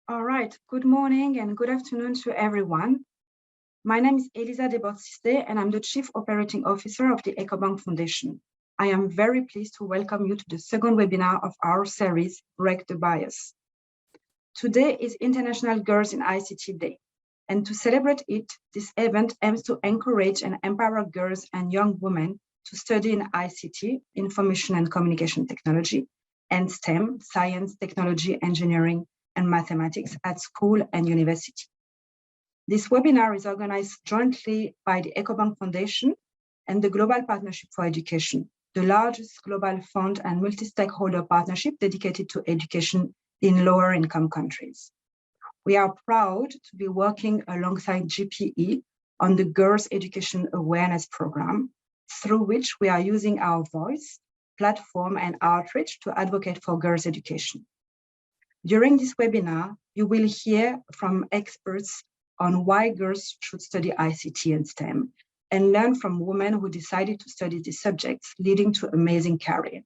All right, good morning and good afternoon to everyone. My name is Elisa Desbordes-Sisté and I'm the Chief Operating Officer of the EcoBank Foundation. I am very pleased to welcome you to the second webinar of our series, Break the Bias. Today is International Girls in ICT Day, and to celebrate it, this event aims to encourage and empower girls and young women to study in ICT, Information and Communication Technology, and STEM, Science, Technology, Engineering, and Mathematics at school and university. This webinar is organized jointly by the EcoBank Foundation and the Global Partnership for Education, the largest global fund and multi-stakeholder partnership dedicated to education in lower income countries. We are proud to be working alongside GPE on the Girls Education Awareness Program, through which we are using our voice, platform, and outreach to advocate for girls' education. During this webinar, you will hear from experts on why girls should study ICT and STEM, and learn from women who decided to study these subjects, leading to amazing career.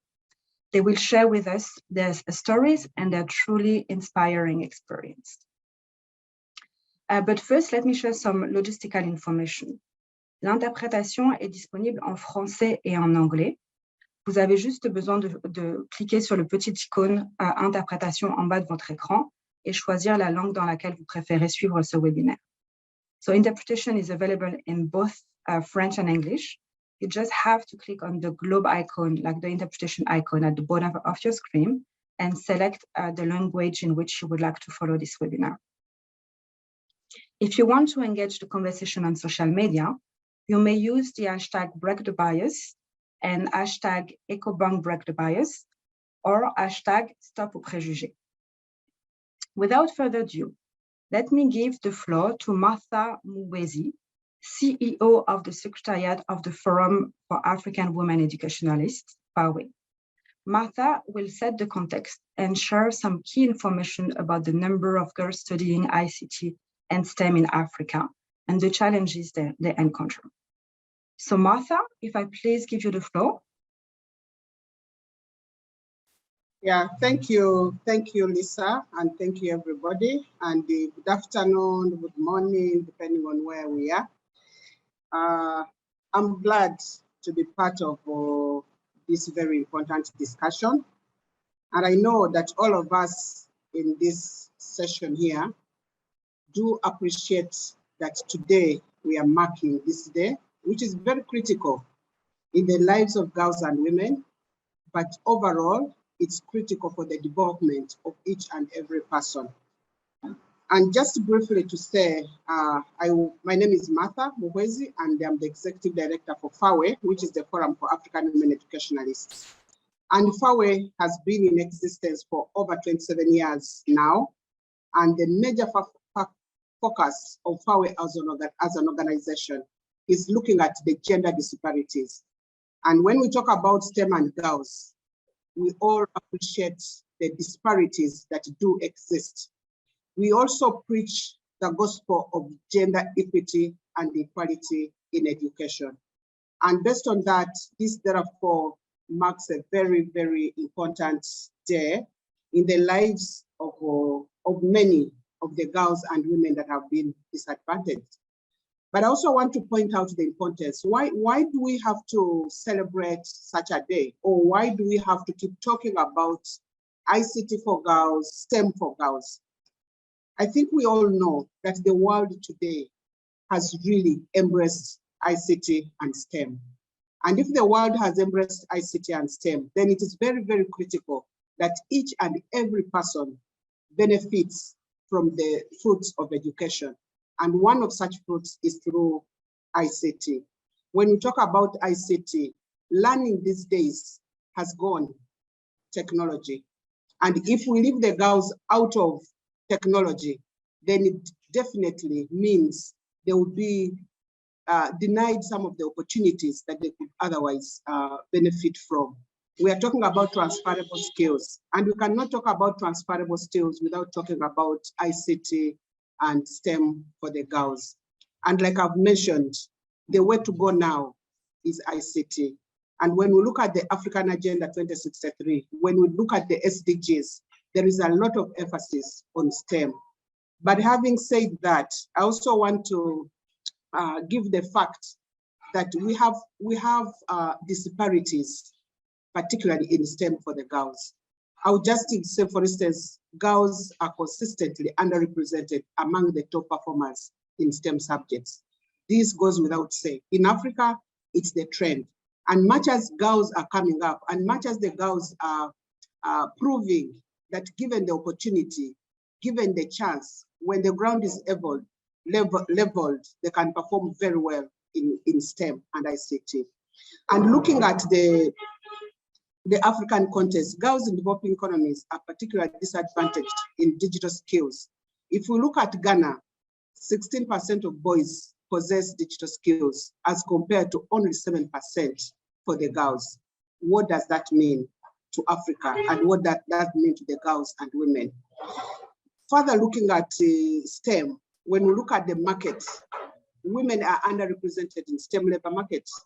They will share with us their stories and their truly inspiring experience. But first, let me share some logistical information. L'interprétation est disponible en français et en anglais. Vous avez juste besoin de cliquer sur le petit icône interprétation en bas de votre écran et choisir la langue dans laquelle vous préférez suivre ce webinaire. So interpretation is available in both French and English. You just have to click on the globe icon, like the interpretation icon at the bottom of your screen, and select the language in which you would like to follow this webinar. If you want to engage the conversation on social media, you may use the hashtag #BreakTheBias and hashtag #EcoBankBreakTheBias or hashtag Aux Préjugés. Without further ado, let me give the floor to Martha Muwezi, CEO of the Secretariat of the Forum for African Women Educationalists, FAWE. Martha will set the context and share some key information about the number of girls studying ICT and STEM in Africa and the challenges they encounter. So Martha, if I please give you the floor. Yeah, thank you, Lisa, and thank you, everybody. And good afternoon, good morning, depending on where we are. I'm glad to be part of this very important discussion. And I know that all of us in this session here do appreciate that today we are marking this day, which is very critical in the lives of girls and women, but overall, it's critical for the development of each and every person. And just briefly to say, my name is Martha Muwezi, and I'm the Executive Director for FAWE, which is the Forum for African Women Educationalists. And FAWE has been in existence for over 27 years now, and the major focus of FAWE as an organization is looking at the gender disparities. And when we talk about STEM and girls, we all appreciate the disparities that do exist. We also preach the gospel of gender equity and equality in education. And based on that, this therefore marks a very, very important day in the lives of many of the girls and women that have been disadvantaged. But I also want to point out the importance. Why do we have to celebrate such a day? Or why do we have to keep talking about ICT for girls, STEM for girls? I think we all know that the world today has really embraced ICT and STEM. And if the world has embraced ICT and STEM, then it is very, very critical that each and every person benefits from the fruits of education. And one of such fruits is through ICT. When we talk about ICT, learning these days has gone technology. And if we leave the girls out of technology, then it definitely means they will be denied some of the opportunities that they could otherwise benefit from. We are talking about transferable skills, and we cannot talk about transferable skills without talking about ICT and STEM for the girls. And like I've mentioned, the way to go now is ICT. And when we look at the African Agenda 2063, when we look at the SDGs, there is a lot of emphasis on STEM. But having said that, I also want to give the fact that we have disparities, particularly in STEM for the girls. I would just say, for instance, girls are consistently underrepresented among the top performers in STEM subjects. This goes without saying. In Africa, it's the trend. And much as girls are coming up, and much as the girls are proving that given the opportunity, given the chance, when the ground is leveled, they can perform very well in STEM and ICT. And looking at the African context, girls in developing economies are particularly disadvantaged in digital skills. If we look at Ghana, 16% of boys possess digital skills as compared to only 7% for the girls. What does that mean to Africa, and what does that mean to the girls and women? Further looking at STEM, when we look at the market, women are underrepresented in STEM labor markets.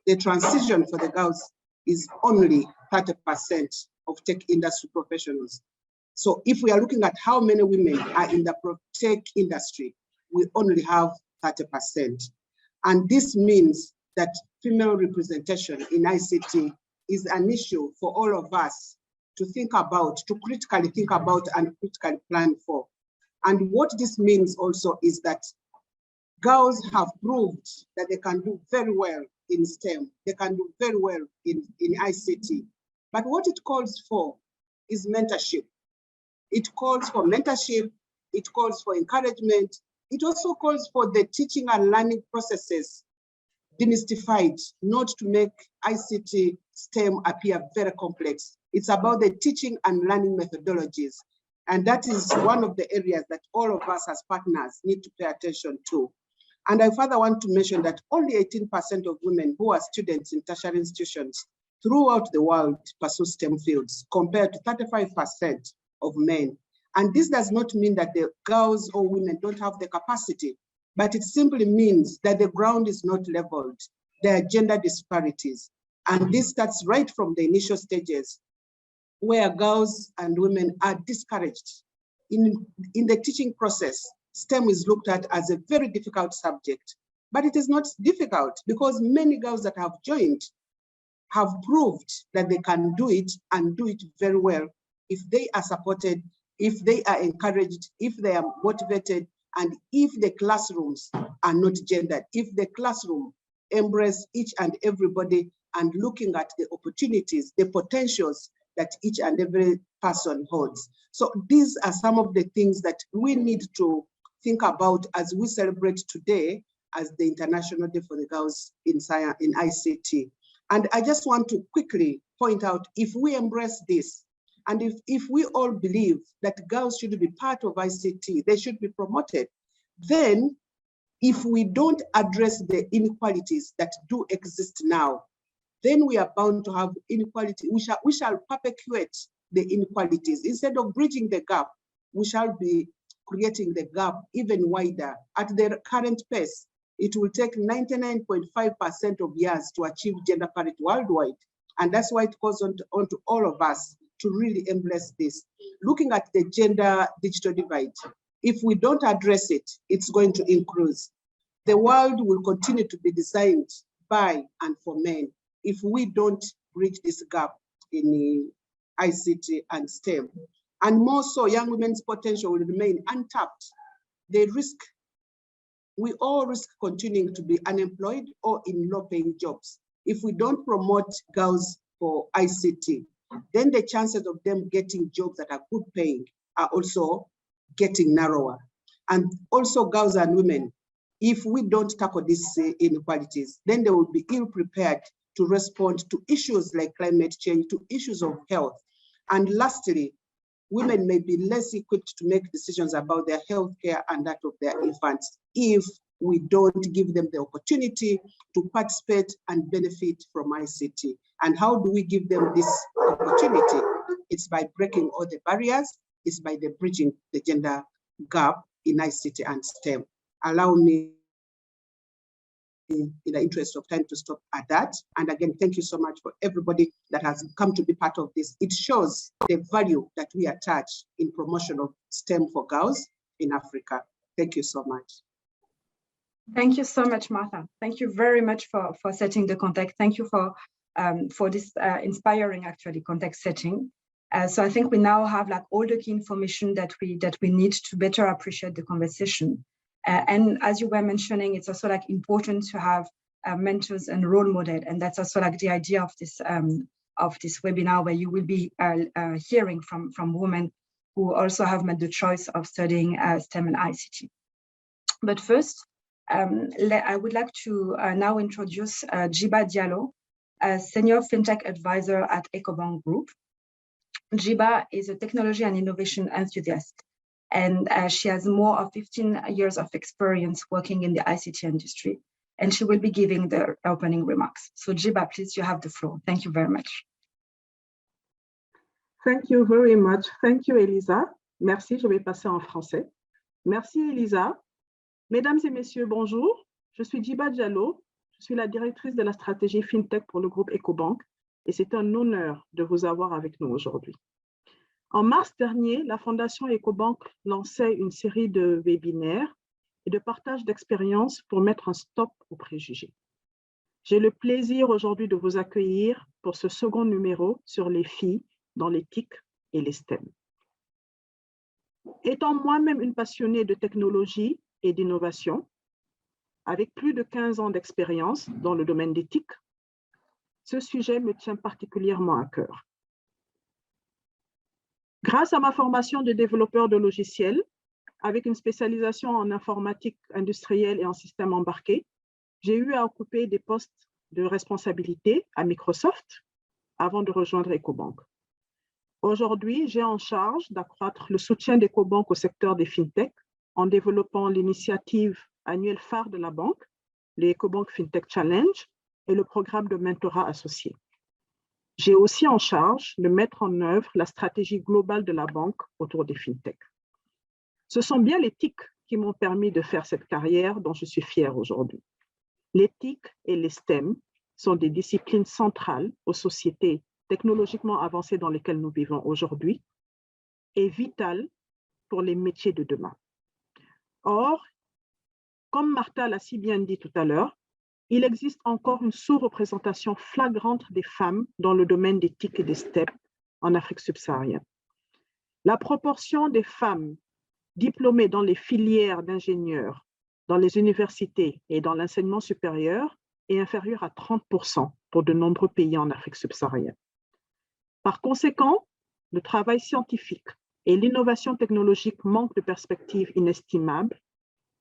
The transition for the girls is only 30% of tech industry professionals. So if we are looking at how many women are in the tech industry, we only have 30%. And this means that female representation in ICT is an issue for all of us to think about, to critically think about and critically plan for. And what this means also is that girls have proved that they can do very well in STEM, they can do very well in ICT. But what it calls for is mentorship. It calls for mentorship, it calls for encouragement, it also calls for the teaching and learning processes demystified, not to make ICT STEM appear very complex. It's about the teaching and learning methodologies. And that is one of the areas that all of us as partners need to pay attention to. And I further want to mention that only 18% of women who are students in tertiary institutions throughout the world pursue STEM fields, compared to 35% of men. And this does not mean that the girls or women don't have the capacity, but it simply means that the ground is not leveled. There are gender disparities. And this starts right from the initial stages where girls and women are discouraged. In the teaching process, STEM is looked at as a very difficult subject, but it is not difficult because many girls that have joined have proved that they can do it and do it very well if they are supported, if they are encouraged, if they are motivated, and if the classrooms are not gendered, if the classroom embrace each and everybody and looking at the opportunities, the potentials that each and every person holds. So these are some of the things that we need to think about as we celebrate today as the International Day for the Girls in Science, in ICT. And I just want to quickly point out, if we embrace this, and if we all believe that girls should be part of ICT, they should be promoted, then if we don't address the inequalities that do exist now, then we are bound to have inequality. We shall perpetuate the inequalities. Instead of bridging the gap, we shall be creating the gap even wider. At the current pace, it will take 99.5% of years to achieve gender parity worldwide. And that's why it calls on to all of us to really embrace this. Looking at the gender digital divide, if we don't address it, it's going to increase. The world will continue to be designed by and for men if we don't bridge this gap in ICT and STEM. And more so, young women's potential will remain untapped. We all risk continuing to be unemployed or in low-paying jobs. If we don't promote girls for ICT, then the chances of them getting jobs that are good paying are also getting narrower. And also girls and women, if we don't tackle these inequalities, then they will be ill-prepared to respond to issues like climate change, to issues of health. And lastly, women may be less equipped to make decisions about their health care and that of their infants if we don't give them the opportunity to participate and benefit from ICT. And how do we give them this opportunity? It's by breaking all the barriers, it's by the bridging the gender gap in ICT and STEM. Allow me, in the interest of time, to stop at that. And again, thank you so much for everybody that has come to be part of this. It shows the value that we attach in promotion of STEM for girls. in Africa. Thank you so much. Thank you so much, Martha. Thank you very much for setting the context. Thank you for this inspiring, actually, context setting. So I think we now have like all the key information that we need to better appreciate the conversation. And as you were mentioning, it's also like important to have mentors and role model, and that's also like the idea of this webinar, where you will be hearing from women who also have made the choice of studying STEM and ICT. But first, I would like to now introduce Djiba Diallo, a Senior FinTech Advisor at Ecobank Group. Djiba is a technology and innovation enthusiast, and she has more of 15 years of experience working in the ICT industry, and she will be giving the opening remarks. So Djiba, please, you have the floor. Thank you very much. Thank you very much. Thank you, Elisa. Merci, je vais passer en français. Merci, Elisa. Mesdames et messieurs, bonjour. Je suis Djiba Diallo. Je suis la directrice de la stratégie FinTech pour le groupe Ecobank, et c'est un honneur de vous avoir avec nous aujourd'hui. En mars dernier, la Fondation Ecobank lançait une série de webinaires et de partage d'expériences pour mettre un stop aux préjugés. J'ai le plaisir aujourd'hui de vous accueillir pour ce second numéro sur les filles dans les TIC et les STEM. Étant moi-même une passionnée de technologie et d'innovation, avec plus de 15 ans d'expérience dans le domaine des TIC, ce sujet me tient particulièrement à cœur. Grâce à ma formation de développeur de logiciels, avec une spécialisation en informatique industrielle et en système embarqué, j'ai eu à occuper des postes de responsabilité à Microsoft avant de rejoindre Ecobank. Aujourd'hui, j'ai en charge d'accroître le soutien d'Ecobank au secteur des FinTech en développant l'initiative annuelle phare de la banque, le Ecobank FinTech Challenge et le programme de mentorat associé. J'ai aussi en charge de mettre en œuvre la stratégie globale de la banque autour des FinTech. Ce sont bien les TIC qui m'ont permis de faire cette carrière dont je suis fière aujourd'hui. Les TIC et les STEM sont des disciplines centrales aux sociétés technologiquement avancées dans lesquelles nous vivons aujourd'hui et vitales pour les métiers de demain. Or, comme Martha l'a si bien dit tout à l'heure, il existe encore une sous-représentation flagrante des femmes dans le domaine des TIC et des STEM en Afrique subsaharienne. La proportion des femmes diplômées dans les filières d'ingénieurs, dans les universités et dans l'enseignement supérieur est inférieure à 30% pour de nombreux pays en Afrique subsaharienne. Par conséquent, le travail scientifique et l'innovation technologique manquent de perspectives inestimables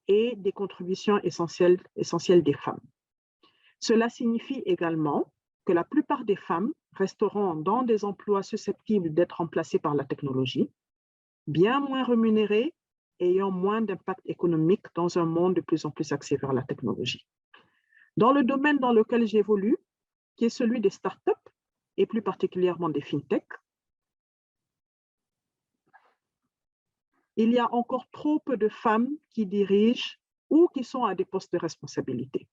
et des contributions essentielles des femmes. Cela signifie également que la plupart des femmes resteront dans des emplois susceptibles d'être remplacés par la technologie, bien moins rémunérés et ayant moins d'impact économique dans un monde de plus en plus axé vers la technologie. Dans le domaine dans lequel j'évolue, qui est celui des startups et plus particulièrement des FinTech, il y a encore trop peu de femmes qui dirigent ou qui sont à des postes de responsabilité.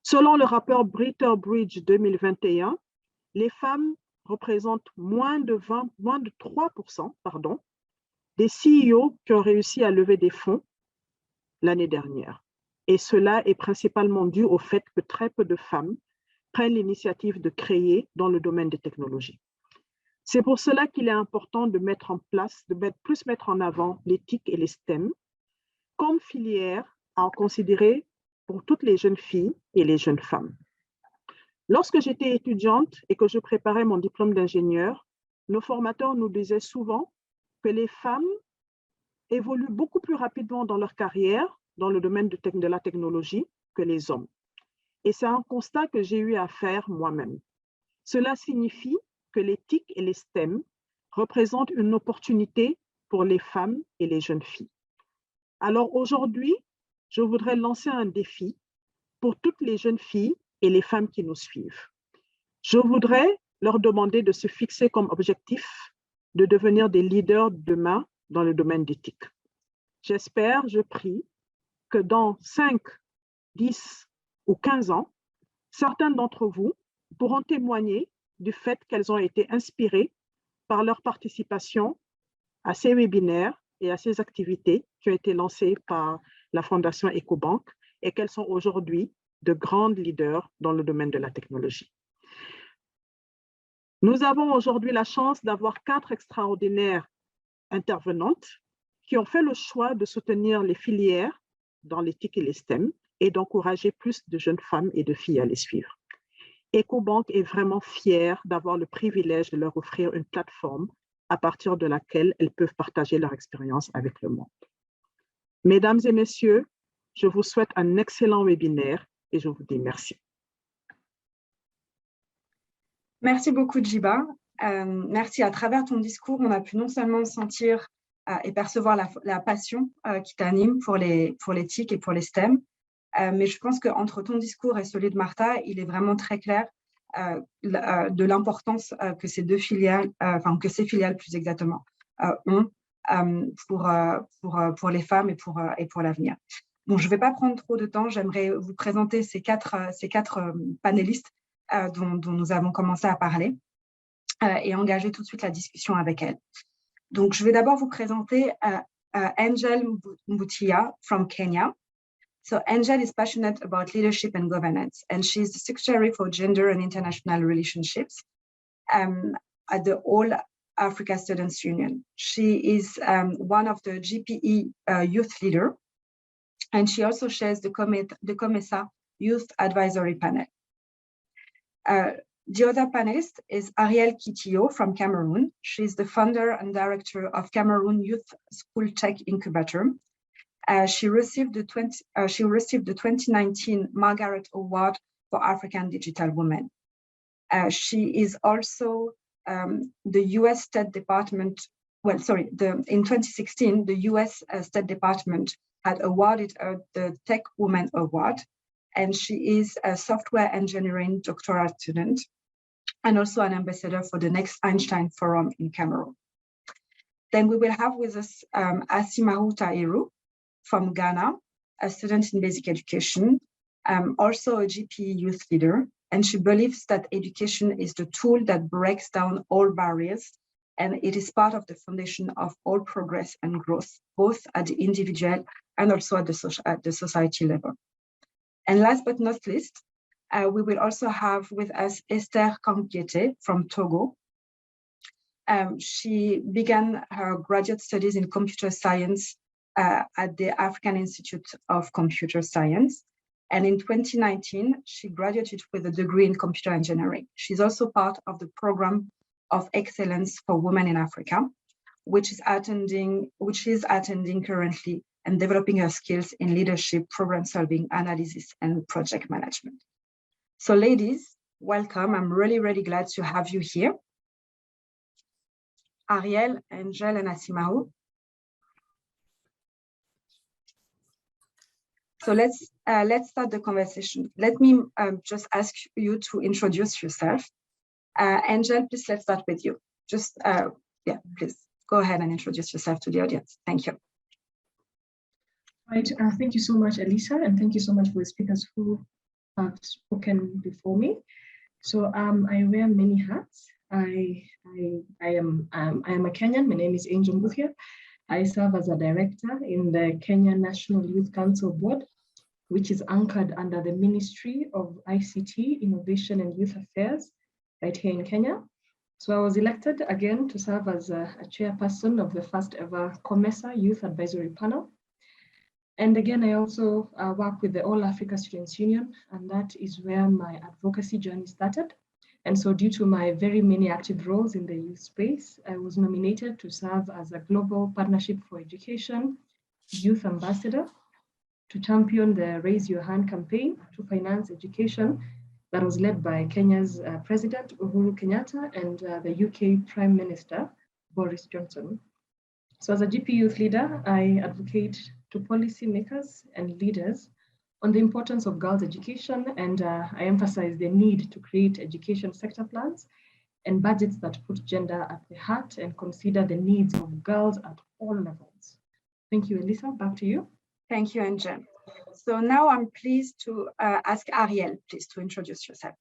Selon le rapport Bridge 2021, les femmes représentent moins de 3% des CEO qui ont réussi à lever des fonds l'année dernière. Et cela est principalement dû au fait que très peu de femmes prennent l'initiative de créer dans le domaine des technologies. C'est pour cela qu'il est important de mettre en place, plus mettre en avant les TIC et les STEM comme filière à considérer pour toutes les jeunes filles et les jeunes femmes. Lorsque j'étais étudiante et que je préparais mon diplôme d'ingénieur, nos formateurs nous disaient souvent que les femmes évoluent beaucoup plus rapidement dans leur carrière dans le domaine de la technologie que les hommes. Et c'est un constat que j'ai eu à faire moi-même. Cela signifie que les TIC et les STEM représentent une opportunité pour les femmes et les jeunes filles. Alors aujourd'hui, je voudrais lancer un défi pour toutes les jeunes filles et les femmes qui nous suivent. Je voudrais leur demander de se fixer comme objectif de devenir des leaders demain dans le domaine des TIC. J'espère, je prie, que dans 5, 10 ou 15 ans, certains d'entre vous pourront témoigner du fait qu'elles ont été inspirées par leur participation à ces webinaires et à ces activités qui ont été lancées par la Fondation EcoBank et qu'elles sont aujourd'hui de grandes leaders dans le domaine de la technologie. Nous avons aujourd'hui la chance d'avoir 4 extraordinaires intervenantes qui ont fait le choix de soutenir les filières dans les TIC et les STEM et d'encourager plus de jeunes femmes et de filles à les suivre. EcoBank est vraiment fière d'avoir le privilège de leur offrir une plateforme à partir de laquelle elles peuvent partager leur expérience avec le monde. Mesdames et messieurs, je vous souhaite un excellent webinaire et je vous dis merci. Merci beaucoup, Djiba. Merci. À travers ton discours, on a pu non seulement sentir et percevoir la passion qui t'anime pour les TIC et pour les STEM, mais je pense qu'entre ton discours et celui de Martha, il est vraiment très clair de l'importance que ces deux filiales, que ces filiales plus exactement, ont pour les femmes et pour l'avenir. Bon, je ne vais pas prendre trop de temps. J'aimerais vous présenter ces quatre panélistes dont nous avons commencé à parler et engager tout de suite la discussion avec elles. Donc, je vais d'abord vous présenter Angel Mbutia from Kenya. So Angel is passionate about leadership and governance, and she's the Secretary for Gender and International Relationships at the All Africa Students Union. She is one of the GPE youth leader, and she also chairs the COMESA Youth Advisory Panel. The other panelist is Ariel Kitio from Cameroon. She's the founder and director of Cameroon Youth School Tech Incubator. She received the 2019 Margaret Award for African Digital Women. She is also the U.S. State Department, in 2016, the U.S. State Department had awarded her the Tech Woman Award, and she is a software engineering doctoral student and also an ambassador for the next Einstein Forum in Cameroon. Then we will have with us Asimahu Tahiru from Ghana, a student in basic education, also a GPE youth leader, and she believes that education is the tool that breaks down all barriers, and it is part of the foundation of all progress and growth, both at the individual and also at the society level. And last but not least, we will also have with us Esther Congrete from Togo. She began her graduate studies in computer science at the African Institute of Computer Science. And in 2019, she graduated with a degree in computer engineering. She's also part of the Program of Excellence for Women in Africa, which is attending currently and developing her skills in leadership, problem solving, analysis, and project management. So ladies, welcome. I'm really, really glad to have you here. Ariel, Angel, and Asimahu. So let's start the conversation. Let me just ask you to introduce yourself. Angel, please let's start with you. Just, please go ahead and introduce yourself to the audience. Thank you. Right, thank you so much, Elisa, and thank you so much for the speakers who have spoken before me. So I wear many hats. I am a Kenyan. My name is Angel Mbutia. I serve as a director in the Kenya National Youth Council Board, which is anchored under the Ministry of ICT, Innovation and Youth Affairs, right here in Kenya. So I was elected again to serve as a chairperson of the first ever COMESA Youth Advisory Panel. And again, I also work with the All Africa Students Union, and that is where my advocacy journey started. And so due to my very many active roles in the youth space, I was nominated to serve as a Global Partnership for Education Youth Ambassador to champion the Raise Your Hand campaign to finance education that was led by Kenya's President Uhuru Kenyatta and the UK Prime Minister Boris Johnson. So as a GP youth leader, I advocate to policymakers and leaders on the importance of girls' education, and I emphasize the need to create education sector plans and budgets that put gender at the heart and consider the needs of girls at all levels. Thank you, Elisa. Back to you. Thank you, Angel. So now I'm pleased to ask Ariel, please, to introduce yourself.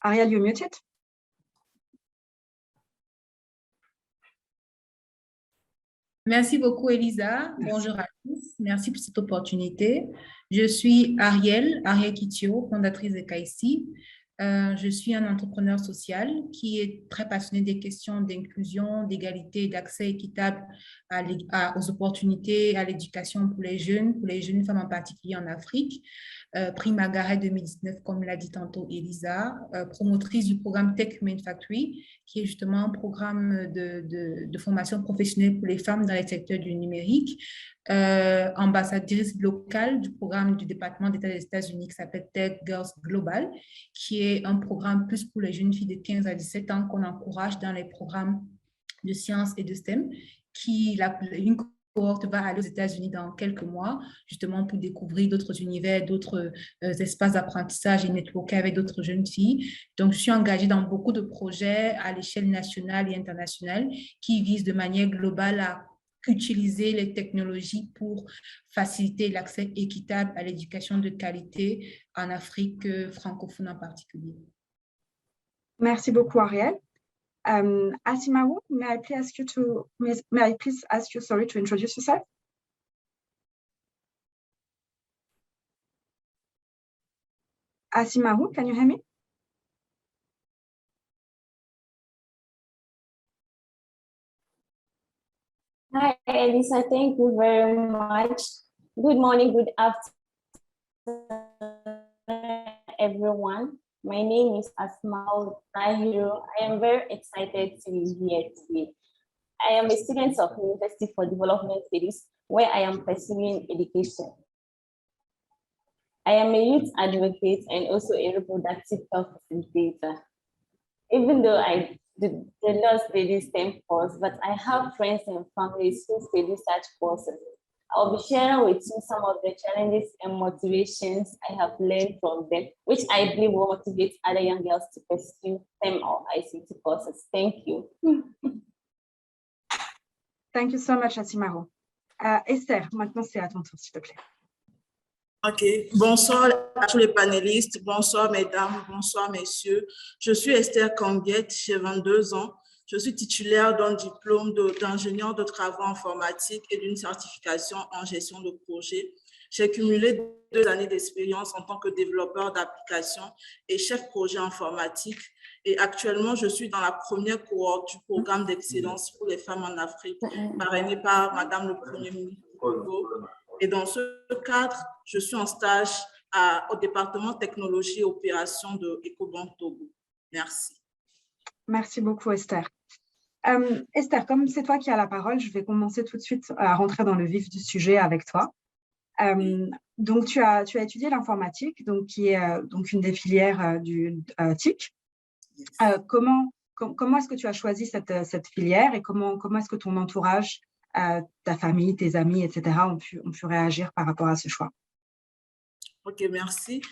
Ariel, you're muted. Merci beaucoup, Elisa. Bonjour à tous. Merci pour cette opportunité. Je suis Ariel Kitio, fondatrice de TIC. Je suis un entrepreneur social qui est très passionné des questions d'inclusion, d'égalité, d'accès équitable aux opportunités, à l'éducation pour les jeunes femmes en particulier en Afrique. Prix Margaret 2019, comme l'a dit tantôt Elisa, promotrice du programme Tech Human Factory, qui est justement un programme de formation professionnelle pour les femmes dans les secteurs du numérique, ambassadrice locale du programme du département d'État des États-Unis qui s'appelle Tech Girls Global, qui est un programme plus pour les jeunes filles de 15 à 17 ans qu'on encourage dans les programmes de sciences et de STEM, une cohorte va aller aux États-Unis dans quelques mois, justement pour découvrir d'autres univers, d'autres espaces d'apprentissage et networker avec d'autres jeunes filles. Donc, je suis engagée dans beaucoup de projets à l'échelle nationale et internationale qui visent de manière globale à utiliser les technologies pour faciliter l'accès équitable à l'éducation de qualité en Afrique francophone en particulier. Merci beaucoup, Ariel. Asimaou, may I please ask you to introduce yourself? Asimaou, can you hear me? Hi, Elisa. Thank you very much. Good morning, good afternoon, everyone. My name is Asmao Tahiru. I am very excited to be here today. I am a student of University for Development Studies, where I am pursuing education. I am a youth advocate and also a reproductive health facilitator. Even though I did not study STEM course, but I have friends and families who study such courses. I'll be sharing with you some of the challenges and motivations I have learned from them, which I believe will motivate other young girls to pursue STEM or ICT courses. Thank you. Thank you so much, Asimaou. Esther, maintenant c'est à ton tour, s'il te plaît. Ok, bonsoir à tous les panélistes, bonsoir mesdames, bonsoir messieurs. Je suis Esther Congrete, j'ai 22 ans. Je suis titulaire d'un diplôme d'ingénieur de travaux informatiques et d'une certification en gestion de projet. J'ai cumulé 2 années d'expérience en tant que développeur d'applications et chef projet informatique. Et actuellement, je suis dans la première cohorte du programme d'excellence pour les femmes en Afrique, parrainé par Madame le Premier ministre du Togo. Et dans ce cadre, je suis en stage au département technologie et opération de Ecobank Togo. Merci. Merci beaucoup, Esther. Esther, comme c'est toi qui as la parole, je vais commencer tout de suite à rentrer dans le vif du sujet avec toi. Donc, tu as étudié l'informatique, donc, qui est donc une des filières du TIC. Comment est-ce que tu as choisi cette filière et comment est-ce que ton entourage, ta famille, tes amis, etc., ont pu réagir par rapport à ce choix? Ok, merci.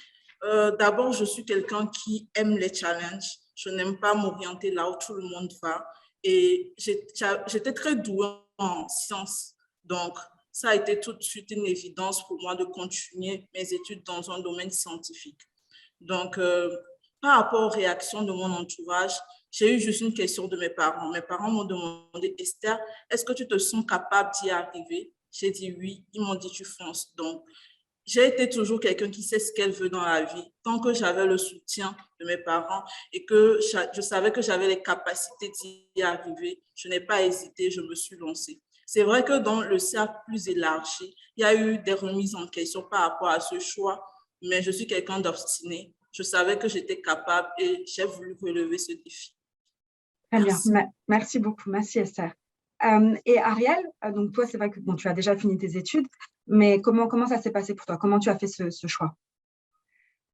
D'abord, je suis quelqu'un qui aime les challenges. Je n'aime pas m'orienter là où tout le monde va. Et j'étais très douée en sciences. Donc, ça a été tout de suite une évidence pour moi de continuer mes études dans un domaine scientifique. Donc, par rapport aux réactions de mon entourage, j'ai eu juste une question de mes parents. Mes parents m'ont demandé, Esther, est-ce que tu te sens capable d'y arriver? J'ai dit oui. Ils m'ont dit, tu fonces. Donc, j'ai été toujours quelqu'un qui sait ce qu'elle veut dans la vie. Tant que j'avais le soutien de mes parents et que je savais que j'avais les capacités d'y arriver, je n'ai pas hésité, je me suis lancée. C'est vrai que dans le cercle plus élargi, il y a eu des remises en question par rapport à ce choix, mais je suis quelqu'un d'obstiné. Je savais que j'étais capable et j'ai voulu relever ce défi. Très bien, merci beaucoup, merci Esther. Et Ariel, donc toi, c'est vrai que tu as déjà fini tes études, mais comment ça s'est passé pour toi? Comment tu as fait ce choix?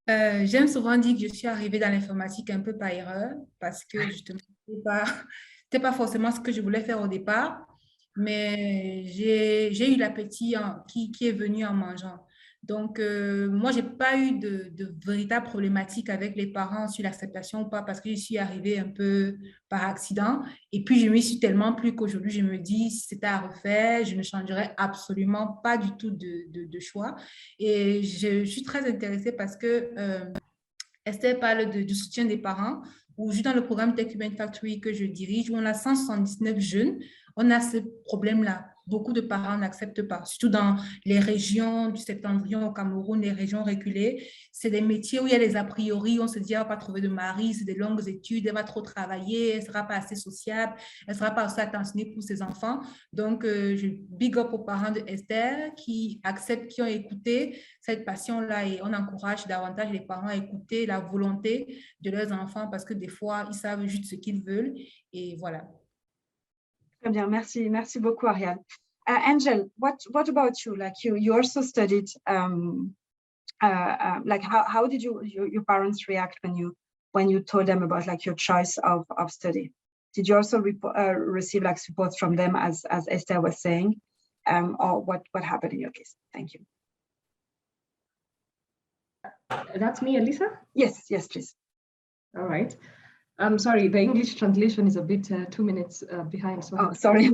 J'aime souvent dire que je suis arrivée dans l'informatique un peu par erreur, parce que justement, c'était pas forcément ce que je voulais faire au départ, mais j'ai eu l'appétit qui est venu en mangeant. Donc, moi, je n'ai pas eu de véritable problématique avec les parents sur l'acceptation ou pas, parce que je suis arrivée un peu par accident. Et puis, je m'y suis tellement plu qu'aujourd'hui, je me dis, si c'était à refaire, je ne changerais absolument pas du tout de choix. Et je suis très intéressée parce que Esther parle du soutien des parents, où je suis dans le programme Tech Human Factory que je dirige, où on a 179 jeunes, on a ce problème-là. beaucoup de parents n'acceptent pas, surtout dans les régions du septentrion au Cameroun, les régions reculées. C'est des métiers où il y a des a priori, on se dit, elle ne va pas trouver de mari, c'est des longues études, elle va trop travailler, elle ne sera pas assez sociable, elle ne sera pas assez attentionnée pour ses enfants. Donc, je big up aux parents de Esther qui acceptent, qui ont écouté cette passion-là, et on encourage davantage les parents à écouter la volonté de leurs enfants parce que des fois, ils savent juste ce qu'ils veulent, et voilà. Très bien, merci beaucoup, Ariel. Angel, what about you? Like you also studied. Like how did your parents react when you told them about like your choice of study? Did you also receive like support from them as Esther was saying, or what happened in your case? Thank you. That's me, Elisa? Yes, please. All right. I'm sorry, the English translation is a bit 2 minutes behind. So oh, sorry.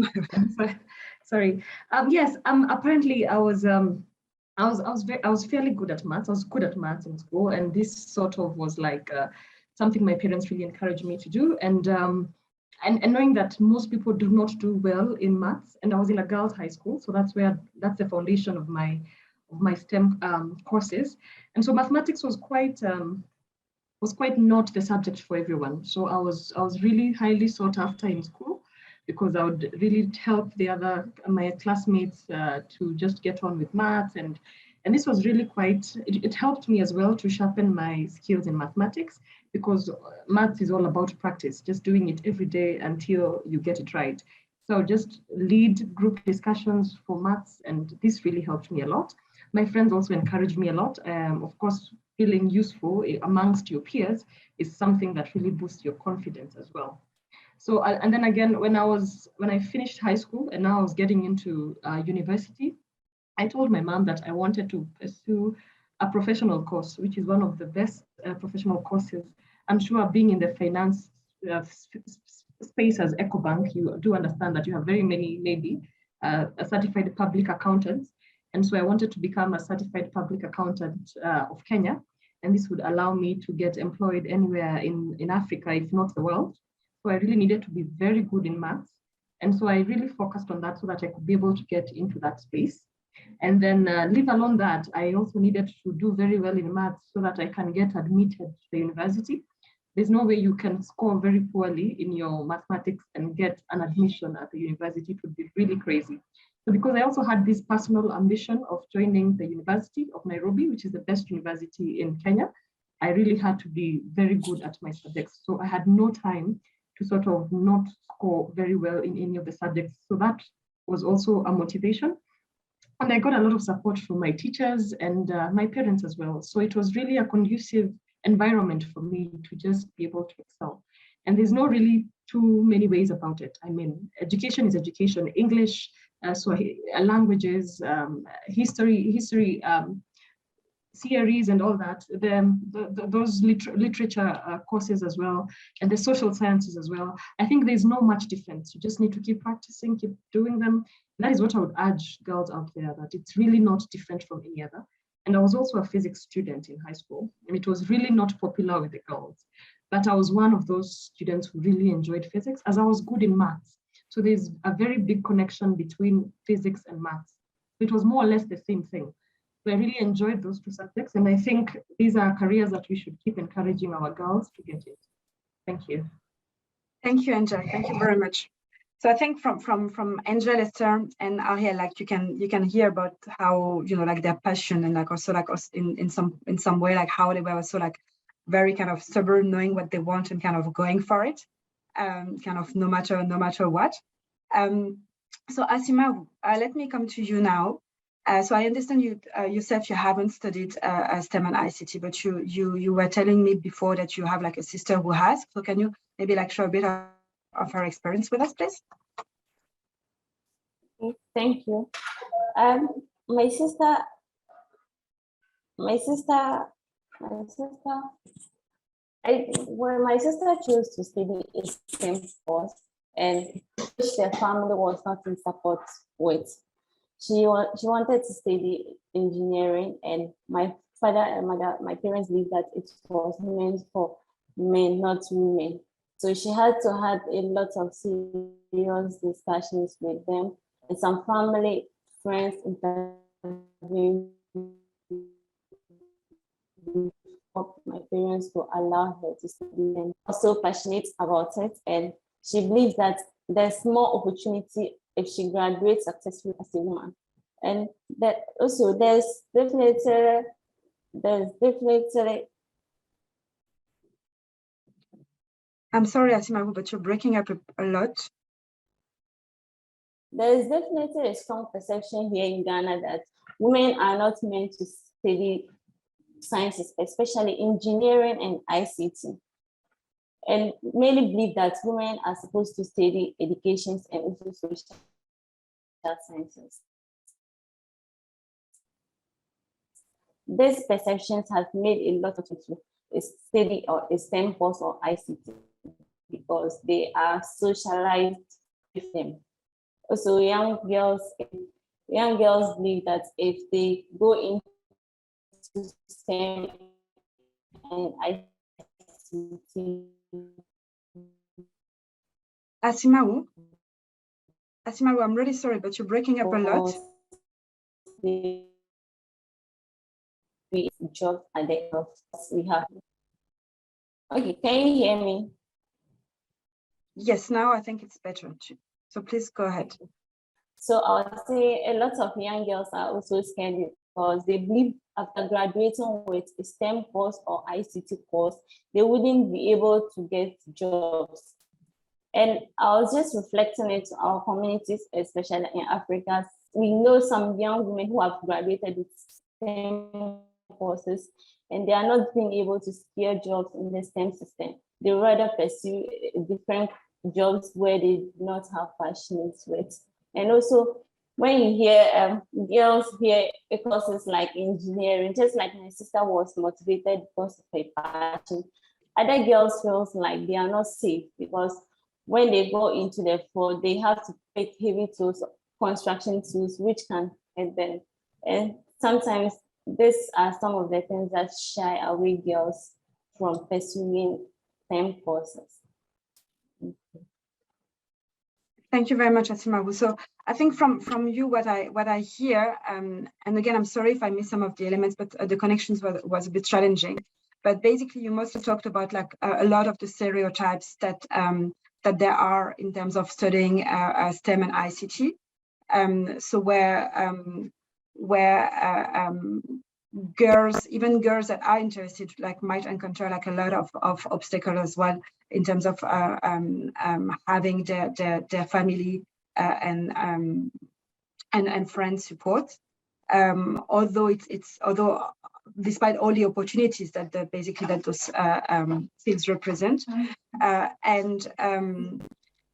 Sorry. Yes. Apparently, I was fairly good at maths. I was good at maths in school, and this sort of was like something my parents really encouraged me to do. And knowing that most people do not do well in maths, and I was in a girls' high school, so that's the foundation of my STEM courses. And so mathematics was quite not the subject for everyone. So I was really highly sought after in school because I would really help my classmates to just get on with maths, and this was really it helped me as well to sharpen my skills in mathematics, because maths is all about practice, just doing it every day until you get it right. So just lead group discussions for maths, and this really helped me a lot. My friends also encouraged me a lot. Of course, feeling useful amongst your peers is something that really boosts your confidence as well. So, and then again, when I finished high school and now I was getting into university, I told my mom that I wanted to pursue a professional course, which is one of the best professional courses. I'm sure being in the finance space as EcoBank, you do understand that you have very many, maybe certified public accountants. And so I wanted to become a certified public accountant of Kenya. And this would allow me to get employed anywhere in Africa, if not the world. So I really needed to be very good in maths. And so I really focused on that so that I could be able to get into that space. And then leave alone that, I also needed to do very well in maths so that I can get admitted to the university. There's no way you can score very poorly in your mathematics and get an admission at the university. It would be really crazy. So because I also had this personal ambition of joining the University of Nairobi, which is the best university in Kenya, I really had to be very good at my subjects. So I had no time to sort of not score very well in any of the subjects. So that was also a motivation. And I got a lot of support from my teachers and my parents as well. So it was really a conducive environment for me to just be able to excel. And there's no really too many ways about it. I mean, education is education. English, languages, history, theories and all that, those literature courses as well, and the social sciences as well. I think there's no much difference. You just need to keep practicing, keep doing them. And that is what I would urge girls out there, that it's really not different from any other. And I was also a physics student in high school, and it was really not popular with the girls. But I was one of those students who really enjoyed physics, as I was good in maths. So there's a very big connection between physics and maths. It was more or less the same thing. So I really enjoyed those two subjects. And I think these are careers that we should keep encouraging our girls to get into. Thank you. Thank you, Angel. Thank you very much. So I think from Angel, Esther, and Ariel, like you can hear about how, like their passion, and like also like in some way, like how they were also like very kind of stubborn, knowing what they want and kind of going for it, kind of no matter what. So Asima, let me come to you now. So I understand you yourself, you haven't studied STEM and ICT, but you were telling me before that you have like a sister who has. So can you maybe like share a bit of her experience with us, please? Thank you. My sister chose to study a STEM course, and which their family was not in support with. She wanted to study engineering, and my father and mother, my parents believed that it was meant for men, not women. So she had to have a lot of serious discussions with them and some family friends intervened my parents to allow her to study, and also passionate about it, and she believes that there's more opportunity if she graduates successfully as a woman. And that also there's definitely I'm sorry, Asimawo, but you're breaking up a lot. There is definitely a strong perception here in Ghana that women are not meant to study sciences, especially engineering and ICT. And many believe that women are supposed to study educations and also social sciences. These perceptions have made a lot of people study or a STEM course or ICT because they are socialized with them. Also, young girls believe that if they go into STEM and ICT. Asimawo, I'm really sorry, but you're breaking up a lot. Job at the office we have. Okay, can you hear me? Yes, now I think it's better. So please go ahead. So I would say a lot of young girls are also scared because they believe after graduating with a STEM course or ICT course, they wouldn't be able to get jobs. And I was just reflecting it to our communities, especially in Africa. We know some young women who have graduated with STEM courses and they are not being able to secure jobs in the STEM system. They rather pursue different jobs where they do not have passions with. And also, when you hear girls hear courses like engineering, just like my sister was motivated because of her passion, other girls feel like they are not safe because when they go into the field, they have to pick heavy tools, construction tools, which can hurt them. And sometimes these are some of the things that shy away girls from pursuing STEM courses. Thank you very much, Asimawo. So I think from you, what I hear, and again, I'm sorry if I missed some of the elements, but the connections was a bit challenging. But basically, you mostly talked about like a lot of the stereotypes that that there are in terms of studying STEM and ICT. So where girls, even girls that are interested, like might encounter like a lot of obstacles as well in terms of having their family and friends support. Although although despite all the opportunities that basically that those fields represent,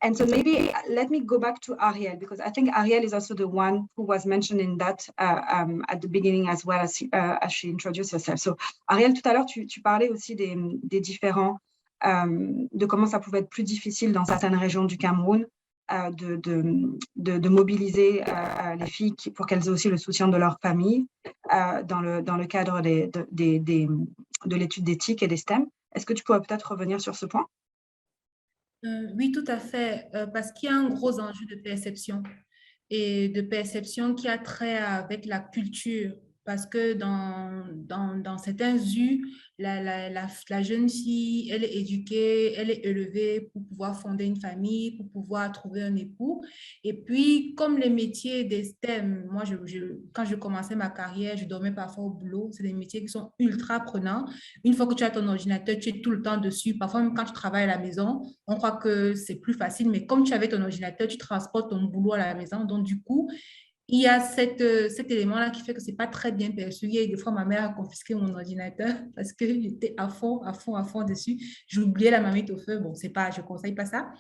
and so maybe let me go back to Ariel, because I think Ariel is also the one who was mentioned in that at the beginning as well as she introduced herself. So Ariel, tout à l'heure, tu parlais aussi des différents, de comment ça pouvait être plus difficile dans certaines régions du Cameroun de mobiliser les filles pour qu'elles aient aussi le soutien de leur famille dans le cadre de l'étude des TIC et des STEM. Est-ce que tu pourrais peut-être revenir sur ce point? Oui, tout à fait, parce qu'il y a un gros enjeu de perception et de perception qui a trait avec la culture, parce que dans certains U, la jeune fille, elle est éduquée, elle est élevée pour pouvoir fonder une famille, pour pouvoir trouver un époux. Et puis, comme les métiers des STEM, moi, quand je commençais ma carrière, je dormais parfois au boulot. C'est des métiers qui sont ultra prenants. Une fois que tu as ton ordinateur, tu es tout le temps dessus. Parfois, même quand tu travailles à la maison, on croit que c'est plus facile, mais comme tu avais ton ordinateur, tu transportes ton boulot à la maison. Donc, du coup, il y a cet élément-là qui fait que ce n'est pas très bien perçu. Et des fois, ma mère a confisqué mon ordinateur parce que j'étais à fond dessus. J'oubliais la marmite au feu. Bon, je ne conseille pas ça.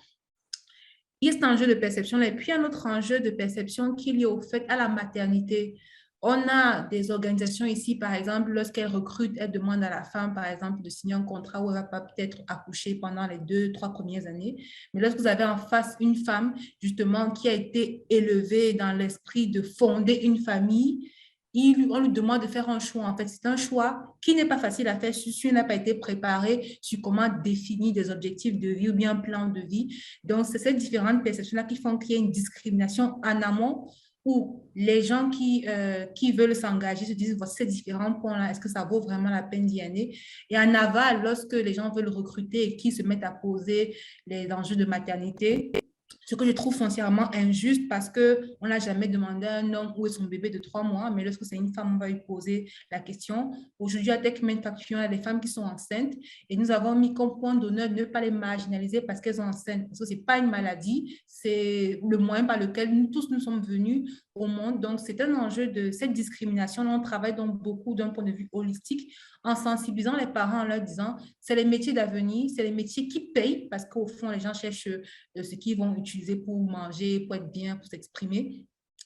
Il y a cet enjeu de perception-là. Et puis, un autre enjeu de perception qui est lié au fait à la maternité. On a des organisations ici, par exemple, lorsqu'elles recrutent, elles demandent à la femme, par exemple, de signer un contrat où elle ne va pas peut-être accoucher pendant les 2-3 premières années. Mais lorsque vous avez en face une femme, justement, qui a été élevée dans l'esprit de fonder une famille, on lui demande de faire un choix. En fait, c'est un choix qui n'est pas facile à faire si on n'a pas été préparé sur comment définir des objectifs de vie ou bien un plan de vie. Donc, c'est ces différentes perceptions-là qui font qu'il y a une discrimination en amont où les gens qui veulent s'engager se disent, voici ces différents points-là, est-ce que ça vaut vraiment la peine d'y aller? Et en aval, lorsque les gens veulent recruter et qui se mettent à poser les enjeux de maternité, ce que je trouve foncièrement injuste parce qu'on n'a jamais demandé à un homme où est son bébé de 3 mois, mais lorsque c'est une femme, on va lui poser la question. Aujourd'hui, à Tech Manufacturing, il y a des femmes qui sont enceintes et nous avons mis comme point d'honneur de ne pas les marginaliser parce qu'elles sont enceintes. Parce que ce n'est pas une maladie, c'est le moyen par lequel nous tous nous sommes venus au monde. Donc, c'est un enjeu de cette discrimination. On travaille donc beaucoup d'un point de vue holistique en sensibilisant les parents en leur disant c'est les métiers d'avenir, c'est les métiers qui payent parce qu'au fond, les gens cherchent ce qu'ils vont utiliser pour manger, pour être bien, pour s'exprimer.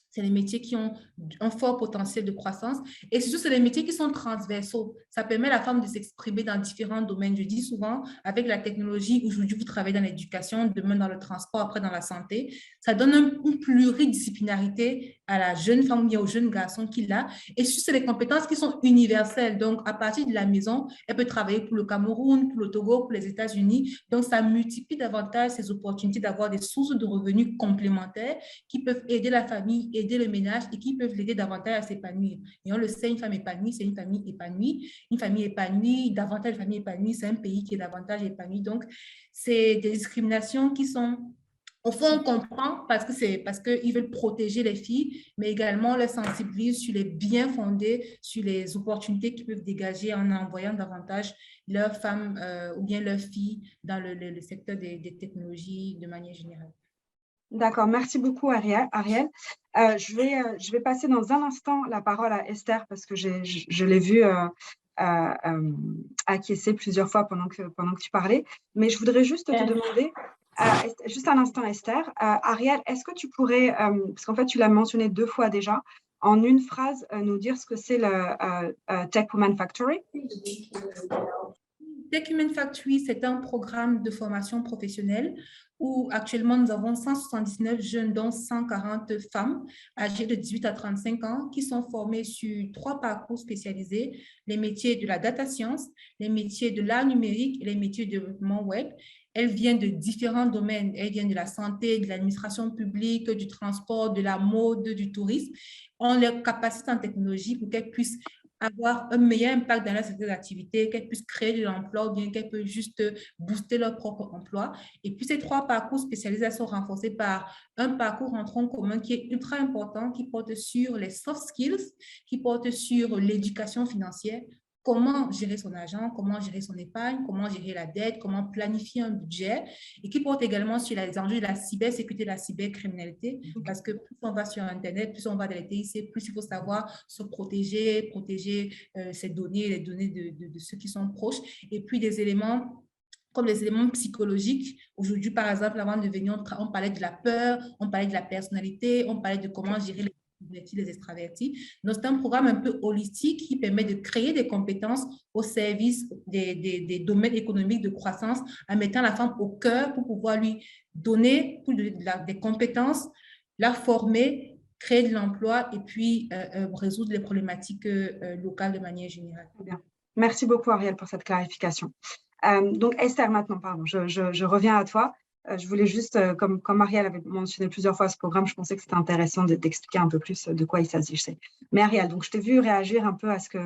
C'est les métiers qui ont un fort potentiel de croissance et surtout, c'est les métiers qui sont transversaux. Ça permet à la femme de s'exprimer dans différents domaines. Je dis souvent, avec la technologie, aujourd'hui, vous travaillez dans l'éducation, demain dans le transport, après dans la santé. Ça donne une pluridisciplinarité à la jeune femme ou au jeune garçon qui l'a. Et surtout, c'est des compétences qui sont universelles. Donc, à partir de la maison, elle peut travailler pour le Cameroun, pour le Togo, pour les États-Unis. Donc, ça multiplie davantage ses opportunités d'avoir des sources de revenus complémentaires qui peuvent aider la famille, aider le ménage et qui peuvent l'aider davantage à s'épanouir. Et on le sait, une femme épanouie, c'est une famille épanouie. Une famille épanouie, davantage de familles épanouies, c'est un pays qui est davantage épanoui. Donc, c'est des discriminations qui sont... Au fond, on comprend parce qu'ils veulent protéger les filles, mais également on les sensibilise sur les biens fondés, sur les opportunités qu'ils peuvent dégager en envoyant davantage leurs femmes ou bien leurs filles dans le secteur des technologies de manière générale. D'accord, merci beaucoup Ariel. Je vais passer dans un instant la parole à Esther parce que je l'ai vue acquiescer plusieurs fois pendant que tu parlais. Mais je voudrais juste te demander, juste un instant Esther, Ariel, est-ce que tu pourrais, parce qu'en fait tu l'as mentionné 2 fois déjà, en une phrase nous dire ce que c'est le Tech Women Factory? Tech Human Factory, c'est un programme de formation professionnelle où actuellement nous avons 179 jeunes, dont 140 femmes âgées de 18 à 35 ans qui sont formées sur 3 parcours spécialisés, les métiers de la data science, les métiers de l'art numérique et les métiers de développement web. Elles viennent de différents domaines. Elles viennent de la santé, de l'administration publique, du transport, de la mode, du tourisme. On les capacite en technologie pour qu'elles puissent avoir un meilleur impact dans leur secteur d'activité, qu'elles puissent créer de l'emploi ou bien qu'elles peuvent juste booster leur propre emploi. Et puis, ces 3 parcours spécialisés sont renforcés par un parcours en tronc commun qui est ultra important, qui porte sur les soft skills, qui porte sur l'éducation financière, comment gérer son argent, comment gérer son épargne, comment gérer la dette, comment planifier un budget et qui porte également sur les enjeux de la cybersécurité et de la cybercriminalité parce que plus on va sur Internet, plus on va dans les TIC, plus il faut savoir se protéger ses données, les données de ceux qui sont proches et puis des éléments comme les éléments psychologiques. Aujourd'hui, par exemple, avant de venir, on parlait de la peur, on parlait de la personnalité, on parlait de comment gérer les extravertis. Donc, c'est un programme un peu holistique qui permet de créer des compétences au service des domaines économiques de croissance en mettant la femme au cœur pour pouvoir lui donner des compétences, la former, créer de l'emploi et puis résoudre les problématiques locales de manière générale. Bien. Merci beaucoup Ariel pour cette clarification. Donc Esther, maintenant, pardon, je reviens à toi. Je voulais juste, comme Ariel avait mentionné plusieurs fois ce programme, je pensais que c'était intéressant d'expliquer un peu plus de quoi il s'agissait. Mais Ariel, donc je t'ai vu réagir un peu à ce que